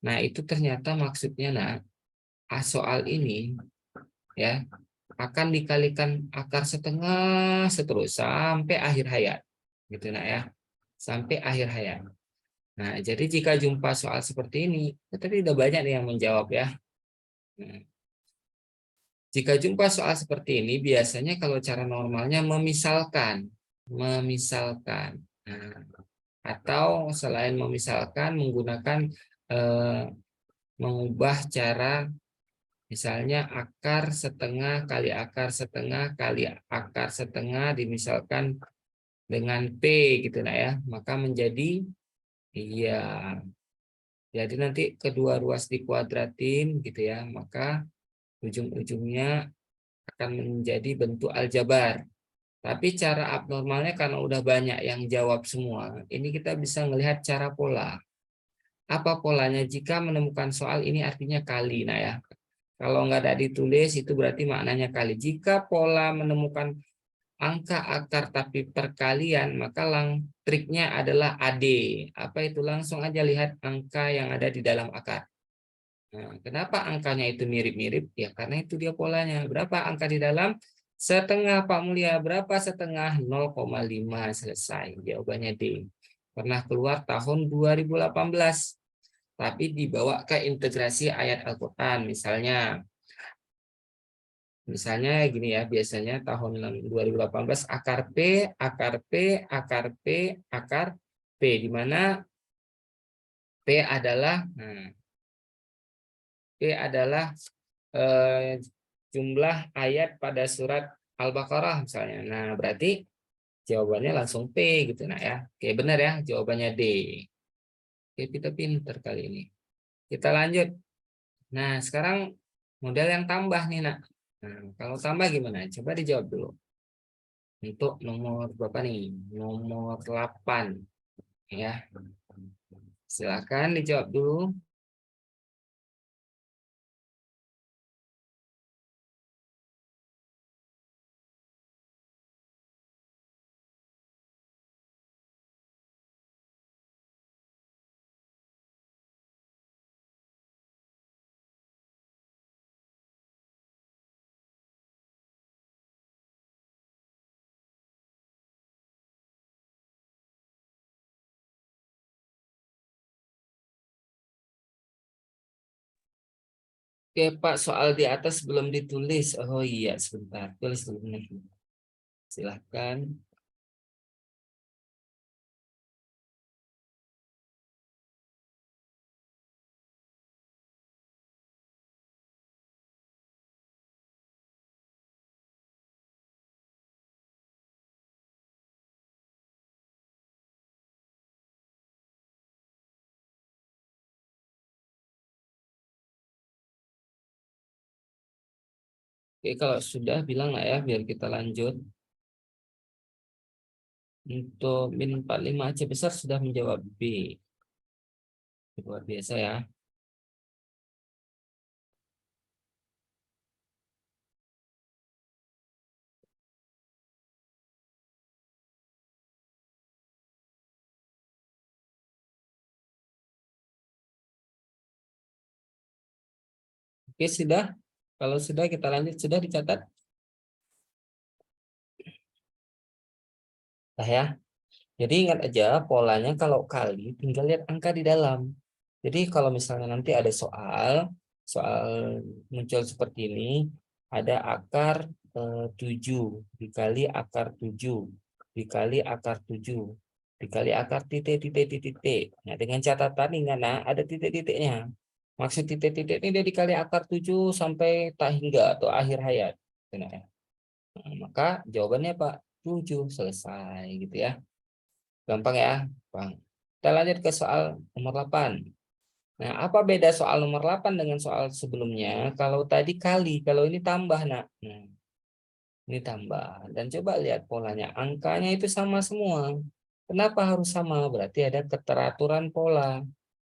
A: Nah, itu ternyata maksudnya, nah, soal ini ya akan dikalikan akar setengah seterus sampai akhir hayat. Gitu nak ya. Sampai akhir hayat. Nah, jadi jika jumpa soal seperti ini, tadi udah banyak nih yang menjawab ya. Nah, jika jumpa soal seperti ini, biasanya kalau cara normalnya memisalkan. Memisalkan. Nah, atau selain memisalkan, menggunakan eh, mengubah cara, misalnya akar setengah kali akar setengah kali akar setengah, dimisalkan dengan P gitu nah ya. Maka menjadi, iya, jadi nanti kedua ruas dikuadratin gitu ya, maka ujung-ujungnya akan menjadi bentuk aljabar. Tapi cara abnormalnya karena udah banyak yang jawab semua, ini kita bisa melihat cara pola. Apa polanya? Jika menemukan soal ini artinya kali. Nah ya, kalau nggak ada ditulis itu berarti maknanya kali. Jika pola menemukan angka akar tapi perkalian, maka triknya adalah AD. Apa itu? Langsung aja lihat angka yang ada di dalam akar. Nah, kenapa angkanya itu mirip-mirip? Ya karena itu dia polanya. Berapa angka di dalam? Setengah Pak Mulia. Berapa setengah? 0,5. Selesai. Jawabannya D. Pernah keluar tahun 2018. Tapi dibawa ke integrasi ayat Al-Quran. Misalnya gini ya, biasanya tahun 2018 akar P, akar P, akar P, akar P. Di mana P adalah, P adalah eh, jumlah ayat pada surat Al-Baqarah misalnya. Nah, berarti jawabannya langsung P gitu nah ya. Oke, benar ya, jawabannya D. Oke, kita pinter kali ini. Kita lanjut. Nah, sekarang model yang tambah nih, Nak. Nah, kalau tambah gimana? Coba dijawab dulu. Untuk nomor berapa nih? Nomor 8 ya. Silakan dijawab dulu. Oke, Pak, soal di atas belum ditulis. Oh iya, sebentar. Tulis dulu. Silahkan. Oke, kalau sudah bilang lah ya, biar kita lanjut. Untuk min 45 Aceh Besar sudah menjawab B. Luar biasa ya. Oke, sudah. Kalau sudah kita lanjut. Sudah dicatat. Nah ya. Jadi ingat aja polanya kalau kali tinggal lihat angka di dalam. Jadi kalau misalnya nanti ada soal muncul seperti ini, ada akar 7 dikali akar 7 dikali akar 7 dikali akar titik-titik-titik. Nah, dengan catatan ingat nah ada titik-titiknya. Maksud titik-titik ini dia dikali akar 7 sampai tak hingga atau akhir hayat. Nah, maka jawabannya Pak 7 selesai gitu ya. Gampang ya, Bang. Kita lanjut ke soal nomor 8. Nah, apa beda soal nomor 8 dengan soal sebelumnya? Kalau tadi kali, kalau ini tambah, Nak. Nah, ini tambah. Dan coba lihat polanya. Angkanya itu sama semua. Kenapa harus sama? Berarti ada keteraturan pola.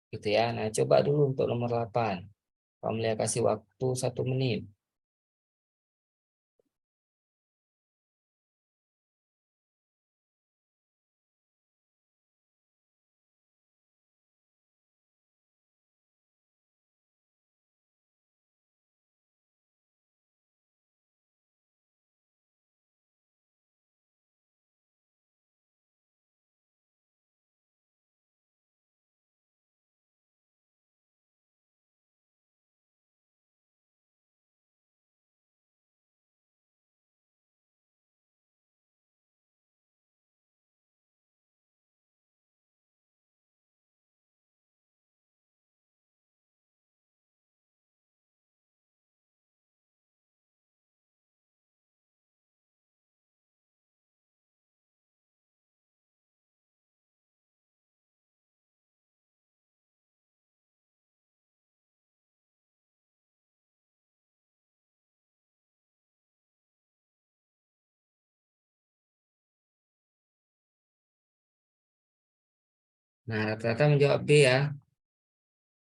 A: Gitu ya. Nah, coba dulu untuk nomor 8. Kamu lihat kasih waktu 1 menit. Nah, rata-rata menjawab B ya.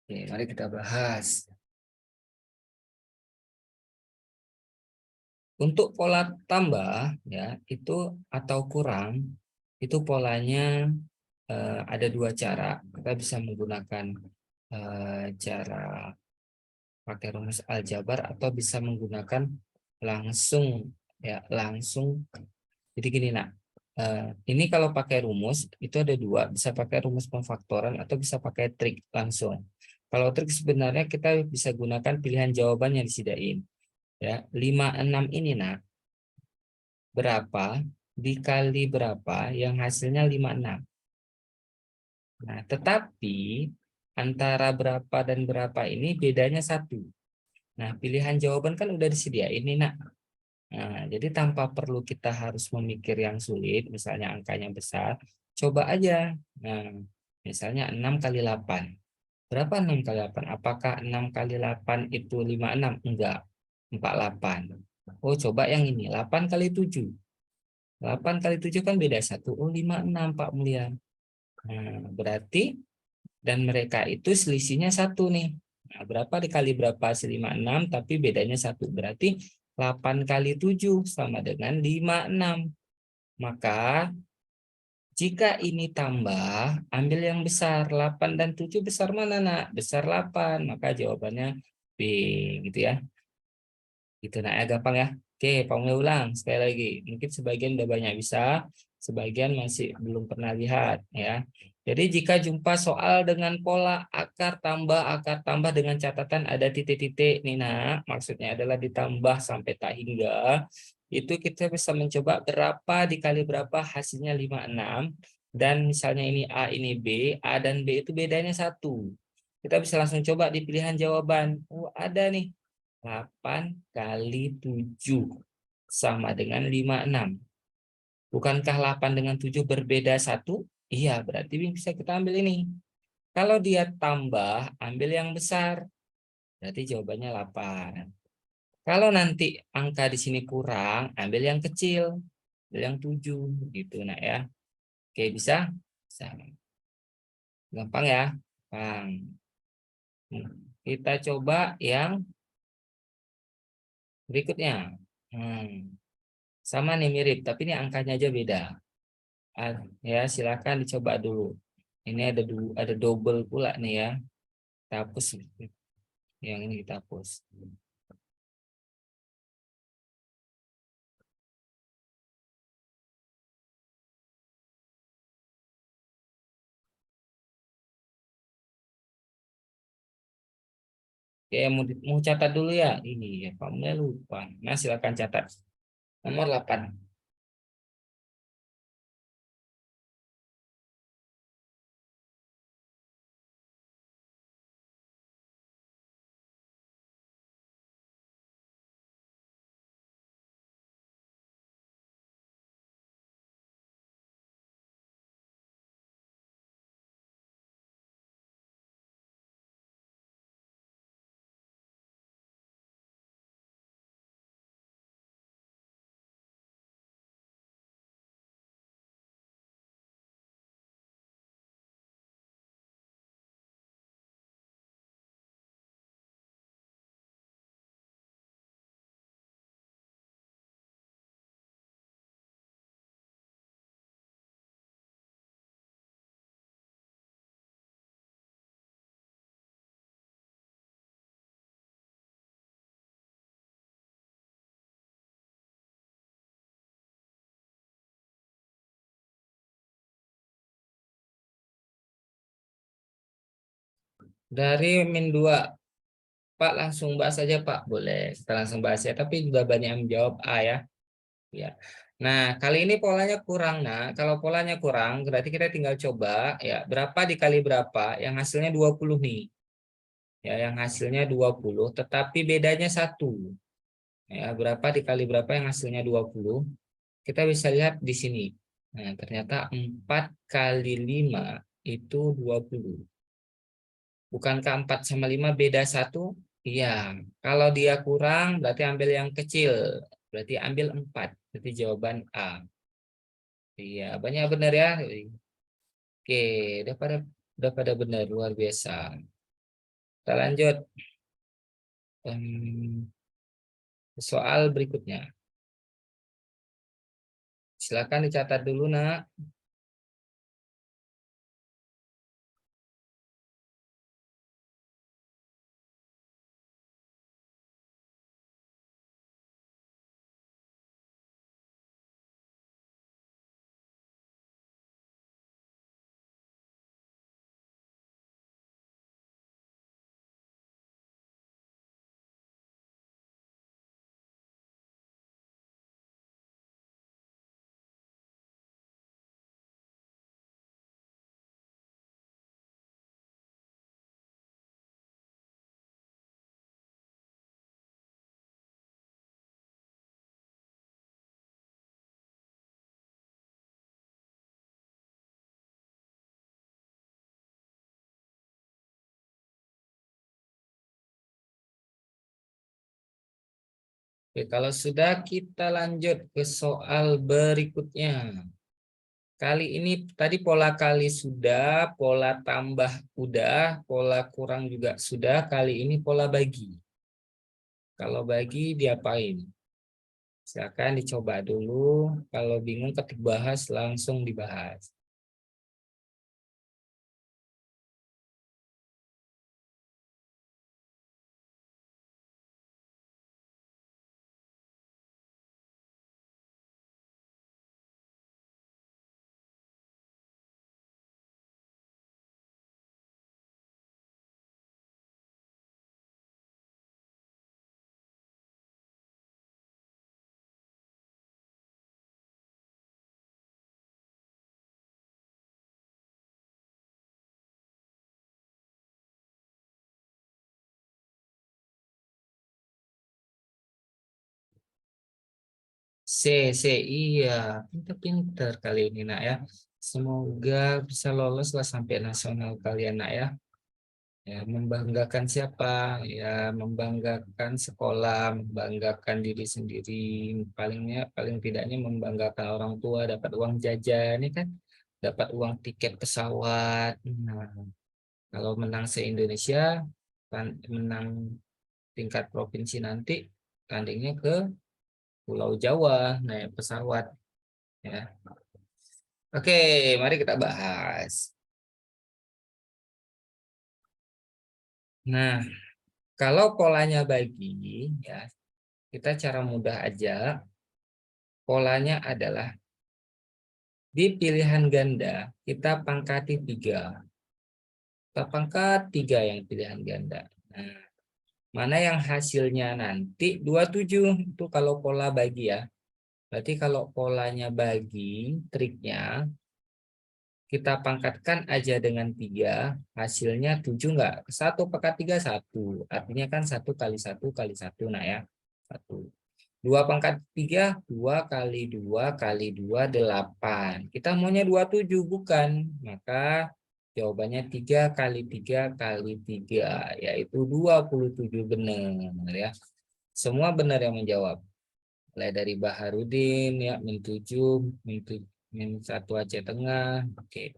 A: Oke, mari kita bahas. Untuk pola tambah ya itu atau kurang itu polanya ada dua cara. Kita bisa menggunakan cara pakai rumus aljabar atau bisa menggunakan langsung ya langsung. Jadi gini nak, ini kalau pakai rumus itu ada dua, bisa pakai rumus pemfaktoran atau bisa pakai trik langsung. Kalau trik sebenarnya kita bisa gunakan pilihan jawaban yang disediain. Ya, 56 ini nak, berapa dikali berapa yang hasilnya 56. Nah, tetapi antara berapa dan berapa ini bedanya satu. Nah, pilihan jawaban kan udah disediain nih nak. Nah, jadi tanpa perlu kita harus memikir yang sulit, misalnya angkanya besar, coba aja. Nah, misalnya 6 kali 8. Berapa 6 kali 8? Apakah 6 kali 8 itu 56? Enggak, 48. Oh, coba yang ini, 8 kali 7. 8 kali 7 kan beda satu. Oh, 56 Pak Mulia. Nah, berarti, dan mereka itu selisihnya satu nih. Nah, berapa dikali berapa? 56, tapi bedanya satu. Berarti 8 kali 7 sama dengan 56. Maka jika ini tambah, ambil yang besar. 8 dan 7 besar mana, nak? Besar 8. Maka jawabannya B, gitu ya. Gitu, nah ya, gampang ya. Oke, Pak mulai ulang sekali lagi. Mungkin sebagian udah banyak bisa, sebagian masih belum pernah lihat ya. Jadi jika jumpa soal dengan pola akar tambah dengan catatan ada titik-titik nih nak, maksudnya adalah ditambah sampai tak hingga, itu kita bisa mencoba berapa dikali berapa hasilnya 56. Dan misalnya ini A ini B, A dan B itu bedanya satu. Kita bisa langsung coba di pilihan jawaban. Oh, ada nih. 8 kali 7 sama dengan 56. Bukankah 8 dengan 7 berbeda satu? Iya, berarti bisa kita ambil ini. Kalau dia tambah, ambil yang besar. Berarti jawabannya 8. Kalau nanti angka di sini kurang, ambil yang kecil. Ambil yang 7. Gitu, nah ya. Oke, bisa? Bisa. Gampang ya? Gampang. Kita coba yang berikutnya. Sama nih mirip, tapi ini angkanya aja beda. Ya, silakan dicoba dulu. Ini ada double pula nih ya. Kita hapus yang ini, kita hapus. Oke, mau catat dulu ya. Ini ya, kamu lupa. Nah, silakan catat. Nomor 8. Dari min 2. Pak langsung bahas aja Pak. Boleh. Kita langsung bahas ya. Tapi juga banyak yang menjawab A ya. Ya. Nah, kali ini polanya kurang. Nah, kalau polanya kurang, berarti kita tinggal coba ya, berapa dikali berapa yang hasilnya 20 nih. Ya, yang hasilnya 20, tetapi bedanya satu. Ya, berapa dikali berapa yang hasilnya 20? Kita bisa lihat di sini. Nah, ternyata 4 kali 5 itu 20. Bukankah 4 sama 5 beda satu? Iya. Kalau dia kurang, berarti ambil yang kecil. Berarti ambil 4. Berarti jawaban A. Iya, banyak benar ya. Oke, udah pada benar, luar biasa. Kita lanjut. Soal berikutnya. Silakan dicatat dulu, Nak. Oke, kalau sudah kita lanjut ke soal berikutnya. Kali ini tadi pola kali sudah, pola tambah udah, pola kurang juga sudah. Kali ini pola bagi. Kalau bagi diapain? Silakan dicoba dulu. Kalau bingung ketik bahas langsung dibahas. C, C, iya. Pinter-pinter kali ini, Nak ya. Semoga bisa lolos lah sampai nasional kalian, Nak ya. Ya, membanggakan siapa? Ya, membanggakan sekolah, membanggakan diri sendiri. Paling tidaknya membanggakan orang tua, dapat uang jajan, ya kan? Dapat uang tiket pesawat. Nah, kalau menang se-Indonesia, menang tingkat provinsi nanti, tandingnya ke Pulau Jawa, naik pesawat. Ya. Oke, mari kita bahas. Nah, kalau polanya bagi, ya kita cara mudah aja. Polanya adalah di pilihan ganda kita pangkati 3. Kita pangkat 3 yang pilihan ganda. Nah, mana yang hasilnya nanti 27 itu kalau pola bagi ya. Berarti kalau polanya bagi, triknya kita pangkatkan aja dengan 3, hasilnya 7 enggak? 1 + 3 1. Artinya kan 1 × 1 × 1, nah ya. 1. 2 × 3, 2 × 2 × 2 8. Kita maunya 27 bukan. Maka jawabannya 3 × 3 × 3, yaitu 27 benar ya. Semua benar yang menjawab. Mulai dari Baharudin ya, -7, -1 Aceh Tengah. Oke.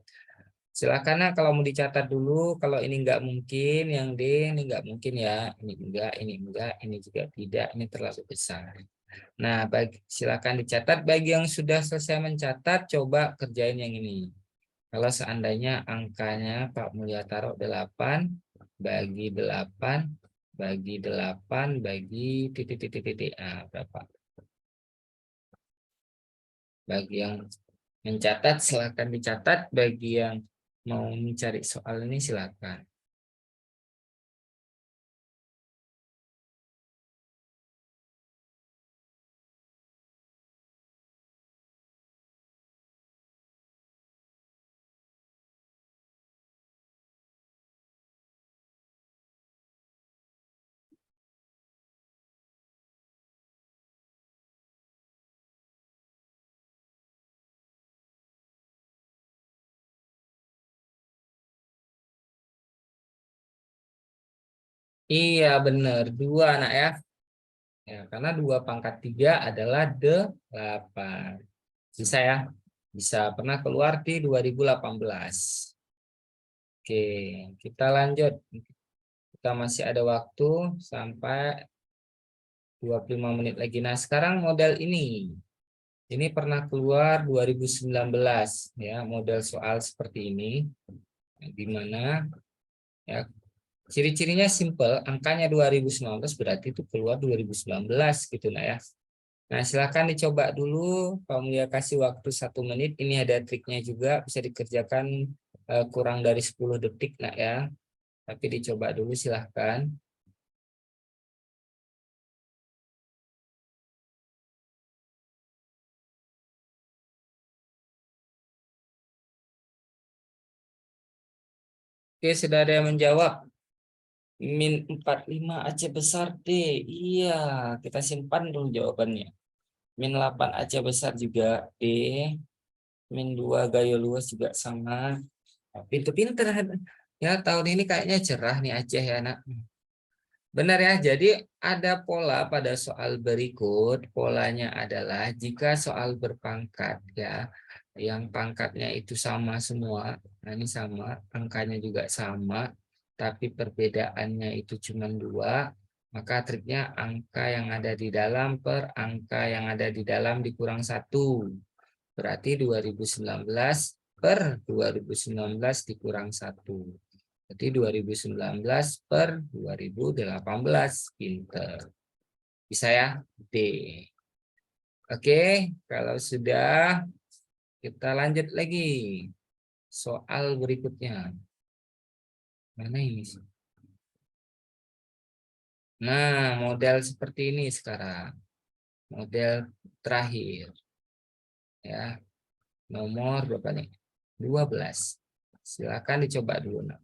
A: Silakan nah, kalau mau dicatat dulu. Kalau ini nggak mungkin, yang D ini nggak mungkin ya. Ini enggak, ini juga tidak. Ini terlalu besar. Nah, silakan dicatat. Bagi yang sudah selesai mencatat, coba kerjain yang ini. Kalau seandainya angkanya Pak Mulya taruh 8, bagi 8, bagi 8, bagi titik-titik-titik. Nah, berapa? Bagi yang mencatat, silakan dicatat. Bagi yang mau mencari soal ini, silakan. Iya, benar. 2 anak ya. Ya, karena 2 × 3 adalah 8. Bisa ya? Bisa pernah keluar di 2018. Oke, kita lanjut. Kita masih ada waktu sampai 25 menit lagi. Nah, sekarang model ini. Ini pernah keluar 2019 ya, model soal seperti ini di mana ya ciri-cirinya simple, angkanya 2019 berarti itu keluar 2019 gitu nah ya. Nah, silakan dicoba dulu. Pak Mulia kasih waktu 1 menit. Ini ada triknya juga, bisa dikerjakan kurang dari 10 detik nak ya. Tapi dicoba dulu silahkan. Oke, sudah ada yang menjawab. -45 Aceh besar D. Iya, kita simpan dulu jawabannya. -8 Aceh besar juga D. -2 Gayo luas juga sama. Pinter-pinter. Ya, tahun ini kayaknya cerah nih Aceh ya, nak. Benar ya, jadi ada pola pada soal berikut. Polanya adalah jika soal berpangkat ya, yang pangkatnya itu sama semua. Nah, ini sama, angkanya juga sama, tapi perbedaannya itu cuma 2. Maka triknya angka yang ada di dalam per angka yang ada di dalam dikurang 1. Berarti 2019 per 2019 dikurang 1. Jadi 2019 per 2018. Pinter. Bisa ya? D. Oke, kalau sudah kita lanjut lagi. Soal berikutnya. Mana ini sih? Nah, model seperti ini sekarang. Model terakhir. Ya, nomor berapa nih? 12. Silakan dicoba dulu. Nah.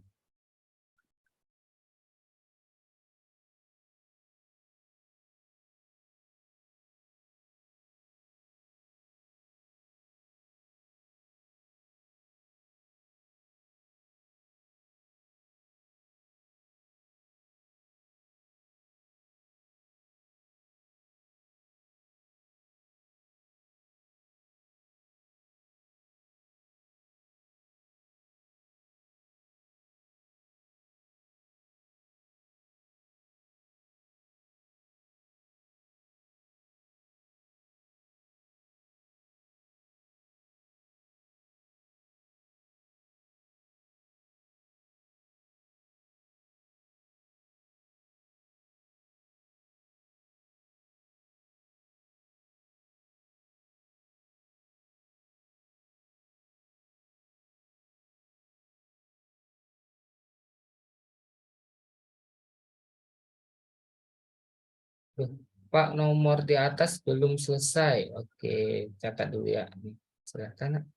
A: Tuh, Pak, nomor di atas belum selesai. Oke, catat dulu ya. Silakan.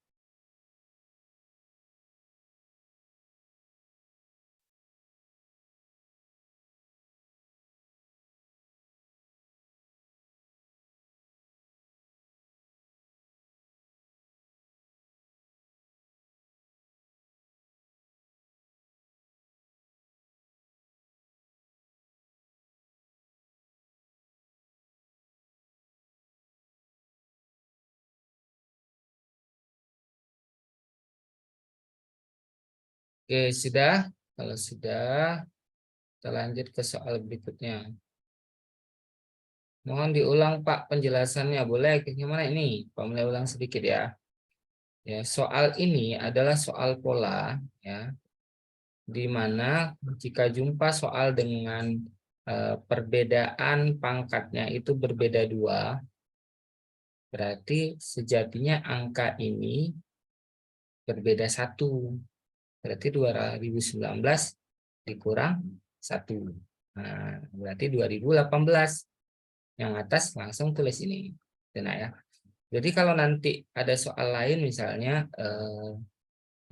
A: Oke, sudah. Kalau sudah, kita lanjut ke soal berikutnya. Mohon diulang Pak penjelasannya. Boleh? Gimana ini? Pak mulai ulang sedikit ya. Ya, soal ini adalah soal pola ya, di mana jika jumpa soal dengan perbedaan pangkatnya itu berbeda 2, berarti sejatinya angka ini berbeda 1. Berarti 2019 dikurang 1. Nah, berarti 2018. Yang atas langsung tulis ini. Nah, ya. Jadi kalau nanti ada soal lain misalnya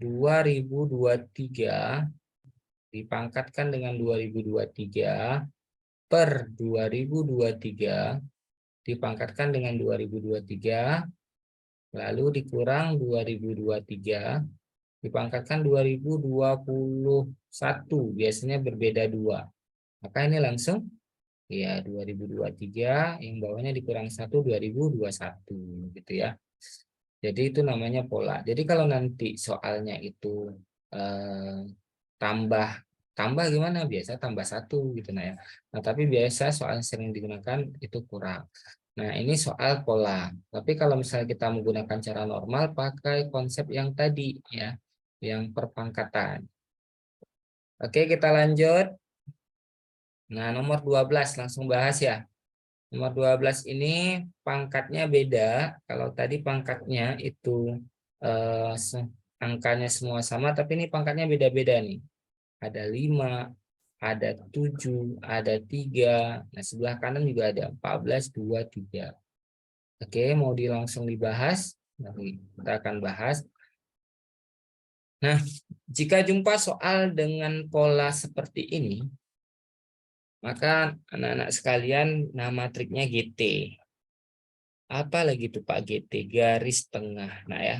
A: 2023 dipangkatkan dengan 2023 per 2023 dipangkatkan dengan 2023 lalu dikurang 2023 dipangkatkan 2021 biasanya berbeda 2. Maka ini langsung ya 2023 yang bawahnya dikurang 1 2021 gitu ya. Jadi itu namanya pola. Jadi kalau nanti soalnya itu eh, tambah tambah gimana? Biasa tambah satu gitu nah ya. Nah, tapi biasa soal yang sering digunakan itu kurang. Nah, ini soal pola. Tapi kalau misalnya kita menggunakan cara normal pakai konsep yang tadi ya, yang perpangkatan. Oke, kita lanjut. Nah, nomor 12 langsung bahas ya. Nomor 12 ini pangkatnya beda. Kalau tadi pangkatnya itu angkanya semua sama, tapi ini pangkatnya beda-beda nih. Ada 5, ada 7, ada 3. Nah, sebelah kanan juga ada 14, 2, 3. Oke, mau langsung dibahas? Nanti kita akan bahas. Nah, jika jumpa soal dengan pola seperti ini, maka anak-anak sekalian nama triknya GT. Apa lagi tuh Pak GT? Garis tengah. Nah ya,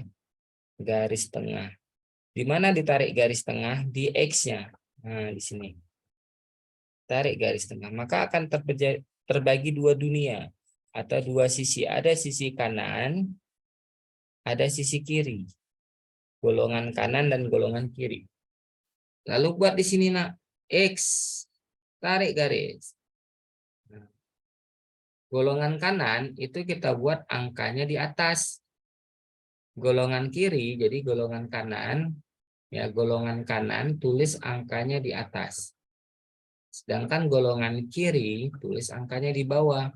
A: garis tengah. Di mana ditarik garis tengah? Di X-nya. Nah, di sini. Tarik garis tengah. Maka akan terbagi dua dunia atau dua sisi. Ada sisi kanan, ada sisi kiri. Golongan kanan dan golongan kiri. Lalu buat di sini nak X. Tarik garis. Nah, golongan kanan itu kita buat angkanya di atas. Golongan kiri, jadi golongan kanan, ya golongan kanan tulis angkanya di atas. Sedangkan golongan kiri tulis angkanya di bawah.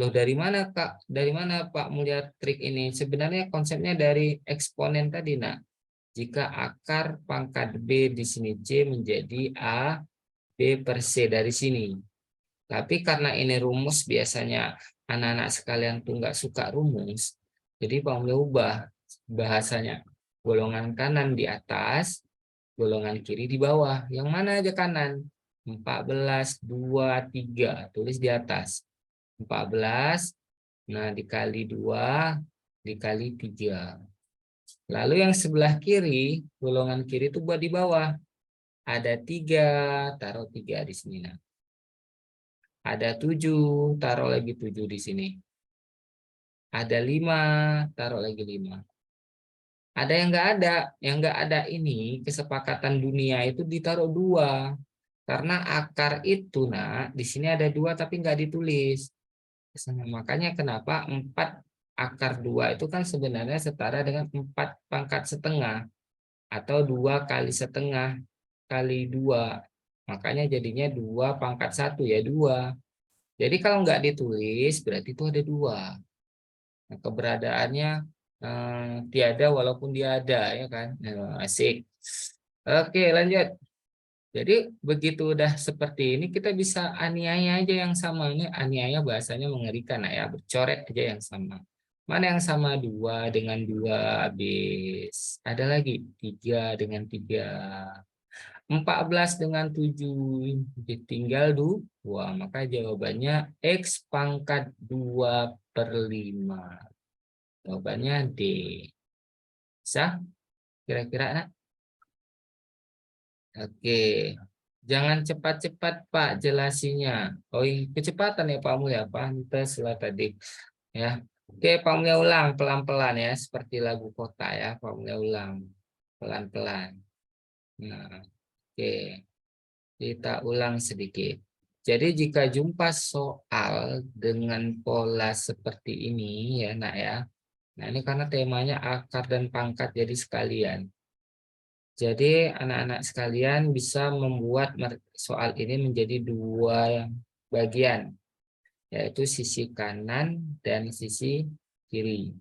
A: Loh dari mana Kak? Dari mana Pak melihat trik ini? Sebenarnya konsepnya dari eksponen tadi nak. Jika akar pangkat B di sini C menjadi A, B per C dari sini. Tapi karena ini rumus biasanya anak-anak sekalian tuh nggak suka rumus. Jadi Pak Mulya ubah bahasanya. Golongan kanan di atas, golongan kiri di bawah. Yang mana aja kanan? 14, 2, 3. Tulis di atas. 14, nah dikali 2, dikali 3. Lalu yang sebelah kiri, golongan kiri itu buat di bawah. Ada 3, taruh 3 di sini. Nah. Ada 7, taruh lagi 7 di sini. Ada 5, taruh lagi 5. Ada yang nggak ada ini kesepakatan dunia itu ditaruh 2. Karena akar itu, nah, di sini ada 2 tapi nggak ditulis. Makanya kenapa 4 akar 2 itu kan sebenarnya setara dengan 4 pangkat setengah. Atau 2 kali setengah kali 2. Makanya jadinya 2 pangkat 1 ya 2. Jadi kalau nggak ditulis berarti itu ada 2. Nah, keberadaannya tiada walaupun dia ada ya kan. Nah, asik. Oke, lanjut. Jadi begitu udah seperti ini kita bisa aniaya aja yang sama. Ini aniaya bahasanya mengerikan ya, bercoret aja yang sama. Mana yang sama 2 dengan 2 habis. Ada lagi 3 dengan 3. 14 dengan 7 ditinggal 2. Maka jawabannya X pangkat 2 per 5. Jawabannya D. Bisa? Kira-kira nak? Oke. Jangan cepat-cepat Pak jelasinya. Oh, kecepatan ya Pak Mulya. Pantes lah tadi. Ya. Oke, Pak Mulya ulang pelan-pelan ya. Seperti lagu kota ya. Pak Mulya ulang. Pelan-pelan. Nah, oke. Kita ulang sedikit. Jadi jika jumpa soal dengan pola seperti ini ya nak ya. Nah ini karena temanya akar dan pangkat jadi sekalian. Jadi anak-anak sekalian bisa membuat soal ini menjadi 2 bagian. Yaitu sisi kanan dan sisi kiri.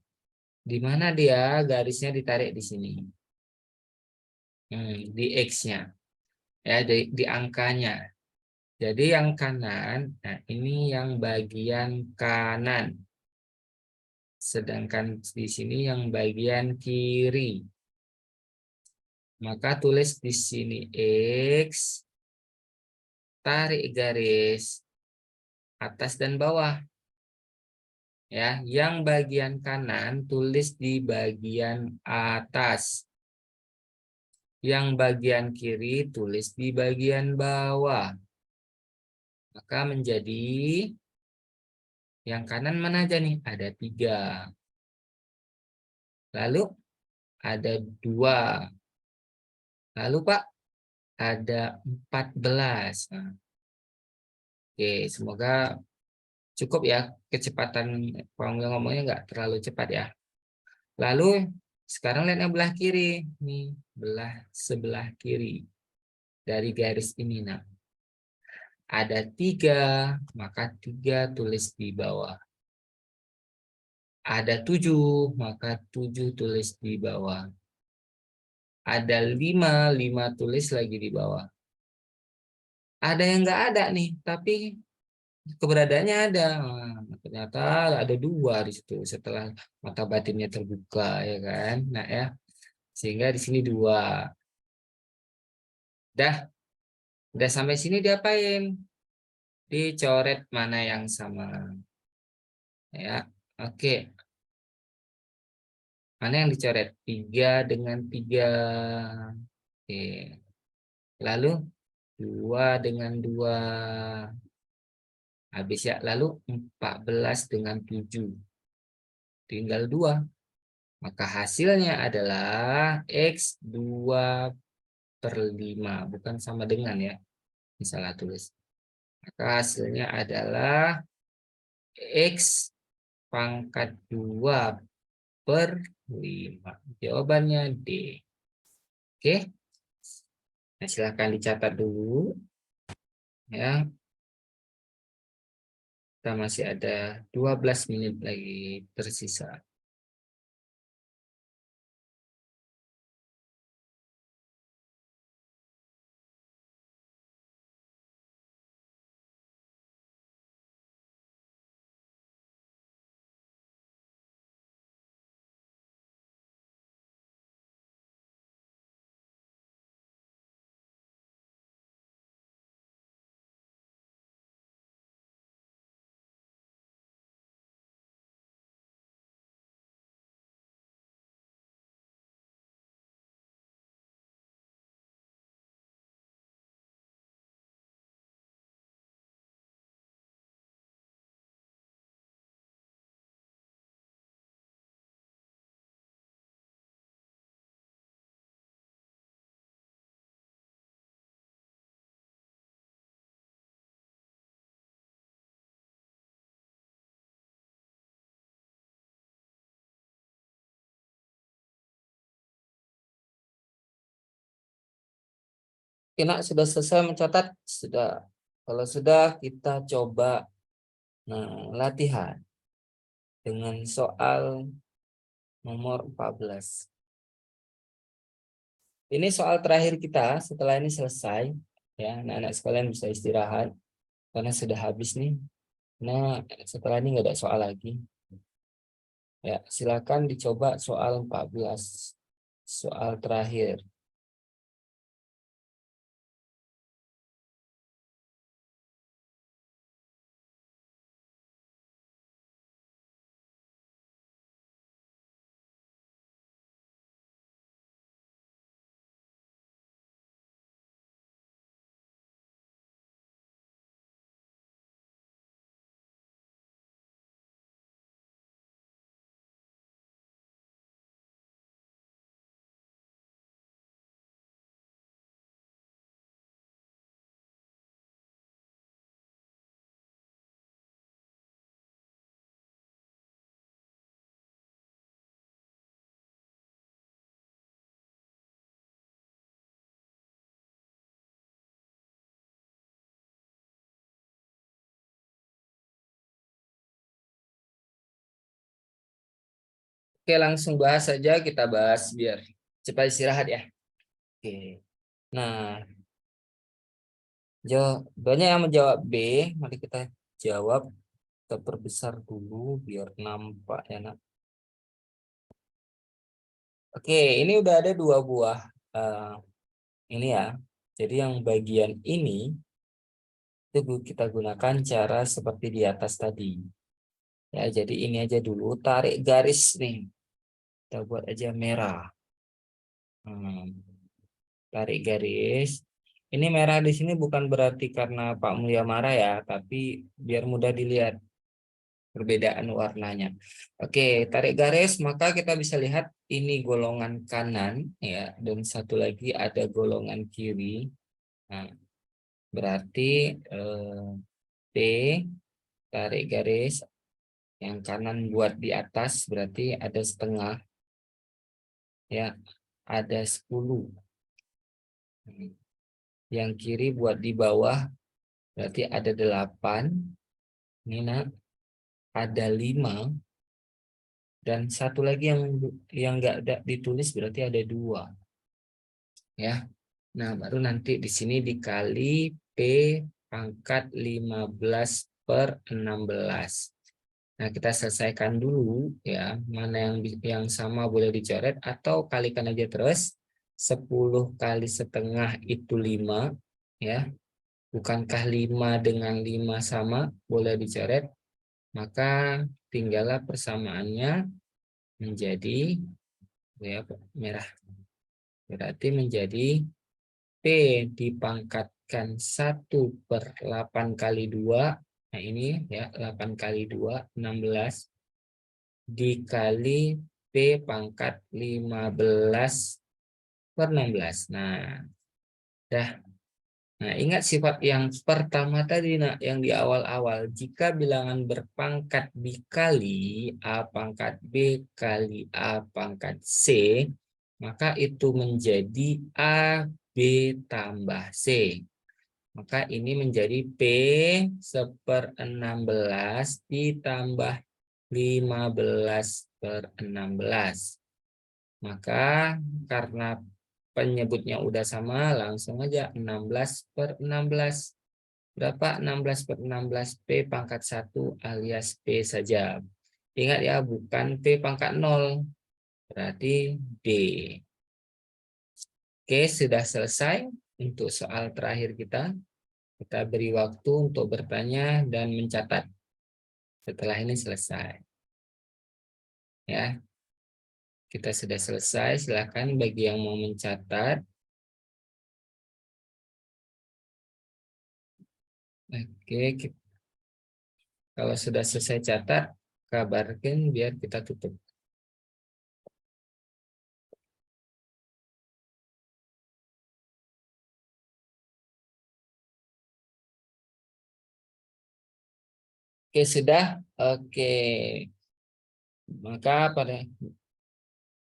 A: Di mana dia garisnya ditarik di sini. Di X-nya. Ya, di angkanya. Jadi yang kanan, nah ini yang bagian kanan. Sedangkan di sini yang bagian kiri. Maka tulis di sini X, tarik garis atas dan bawah. Ya, yang bagian kanan tulis di bagian atas. Yang bagian kiri tulis di bagian bawah. Maka menjadi yang kanan mana aja nih? Ada 3. Lalu ada 2. Lalu Pak, ada 14. Nah, oke, semoga cukup ya kecepatan formula ngomongnya nggak terlalu cepat ya. Lalu sekarang lihat yang belah kiri. Nih, sebelah kiri dari garis ini. Nah, ada 3, maka 3 tulis di bawah. Ada 7, maka 7 tulis di bawah. Ada 5, 5 tulis lagi di bawah. Ada yang nggak ada nih, tapi keberadaannya ada. Nah, ternyata ada 2 di situ setelah mata batinnya terbuka, ya kan? Nah ya, sehingga di sini 2. Udah sampai sini diapain? Dicoret mana yang sama. Ya, oke. Mana yang dicoret? 3 dengan 3. Oke. Lalu 2 dengan 2. Habis ya. Lalu 14 dengan 7. Tinggal 2. Maka hasilnya adalah X2/5. Bukan sama dengan ya. Misalnya tulis. Maka hasilnya adalah X pangkat 2/5. Jawabannya D. Oke. Nah, silahkan dicatat dulu. Ya, kita masih ada 12 menit lagi tersisa. Kena sudah selesai mencatat? Sudah. Kalau sudah, kita coba latihan dengan soal nomor 14. Ini soal terakhir kita, setelah ini selesai. Ya, anak-anak sekalian bisa istirahat karena sudah habis nih. Nah, setelah ini nggak ada soal lagi. Ya, silakan dicoba soal 14. Soal terakhir. Oke, langsung bahas saja, kita bahas biar cepat istirahat ya. Oke. Nah, banyak yang menjawab B. Mari kita jawab. Kita perbesar dulu biar nampak ya, nak. Oke, ini udah ada 2 buah ini ya. Jadi yang bagian ini itu kita gunakan cara seperti di atas tadi. Ya, jadi ini aja dulu, tarik garis nih. Kita buat aja merah. Tarik garis. Ini merah di sini bukan berarti karena Pak Mulia marah ya, tapi biar mudah dilihat. perbedaan warnanya. Oke, tarik garis, maka kita bisa lihat ini golongan kanan ya, dan satu lagi ada golongan kiri. Nah, berarti P, tarik garis, yang kanan buat di atas berarti ada setengah ya, ada 10. Yang kiri buat di bawah berarti ada 8. Ini nak ada 5, dan satu lagi yang enggak ada ditulis berarti ada 2 ya. Nah, baru nanti di sini dikali P pangkat 15/16. Nah, kita selesaikan dulu ya, mana yang sama boleh dicoret atau kalikan aja terus. 10 kali setengah itu 5 ya. Bukankah 5 dengan 5 sama? Boleh dicoret. Maka tinggallah persamaannya menjadi ya, merah. Berarti menjadi P dipangkatkan 1/8 kali 2. Nah, ini ya, 8 kali 2, 16. Dikali P pangkat 15/16. Nah, dah. Nah, ingat sifat yang pertama tadi, nah, yang di awal-awal. Jika bilangan berpangkat dikali A pangkat B kali A pangkat C, maka itu menjadi A B tambah C. Maka ini menjadi P 1/16 ditambah 15/16. Maka karena penyebutnya udah sama, langsung aja 16/16. Berapa 16/16? P pangkat 1 alias P saja. Ingat ya, bukan P pangkat 0. Berarti D. Oke, sudah selesai untuk soal terakhir kita. Kita beri waktu untuk bertanya dan mencatat. Setelah ini selesai. Ya. Kita sudah selesai. Silakan bagi yang mau mencatat. Oke, kalau sudah selesai catat, kabarkan biar kita tutup. Oke, sudah. Oke. Maka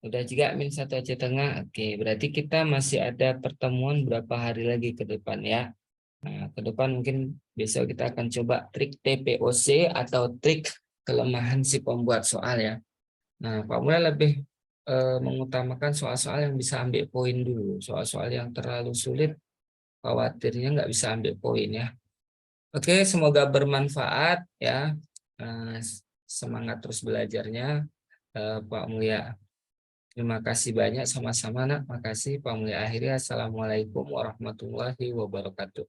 A: udah juga min 1,5. Oke, berarti kita masih ada pertemuan berapa hari lagi ke depan ya. Nah, ke depan mungkin besok kita akan coba trik TPOC atau trik kelemahan si pembuat soal ya. Nah, Pak Mulya lebih mengutamakan soal-soal yang bisa ambil poin dulu. Soal-soal yang terlalu sulit, khawatirnya nggak bisa ambil poin ya. Oke, semoga bermanfaat ya. Semangat terus belajarnya, Pak Mulya. Terima kasih banyak, sama-sama nak. Makasih Pak Mulya. Akhirnya, Assalamualaikum warahmatullahi wabarakatuh.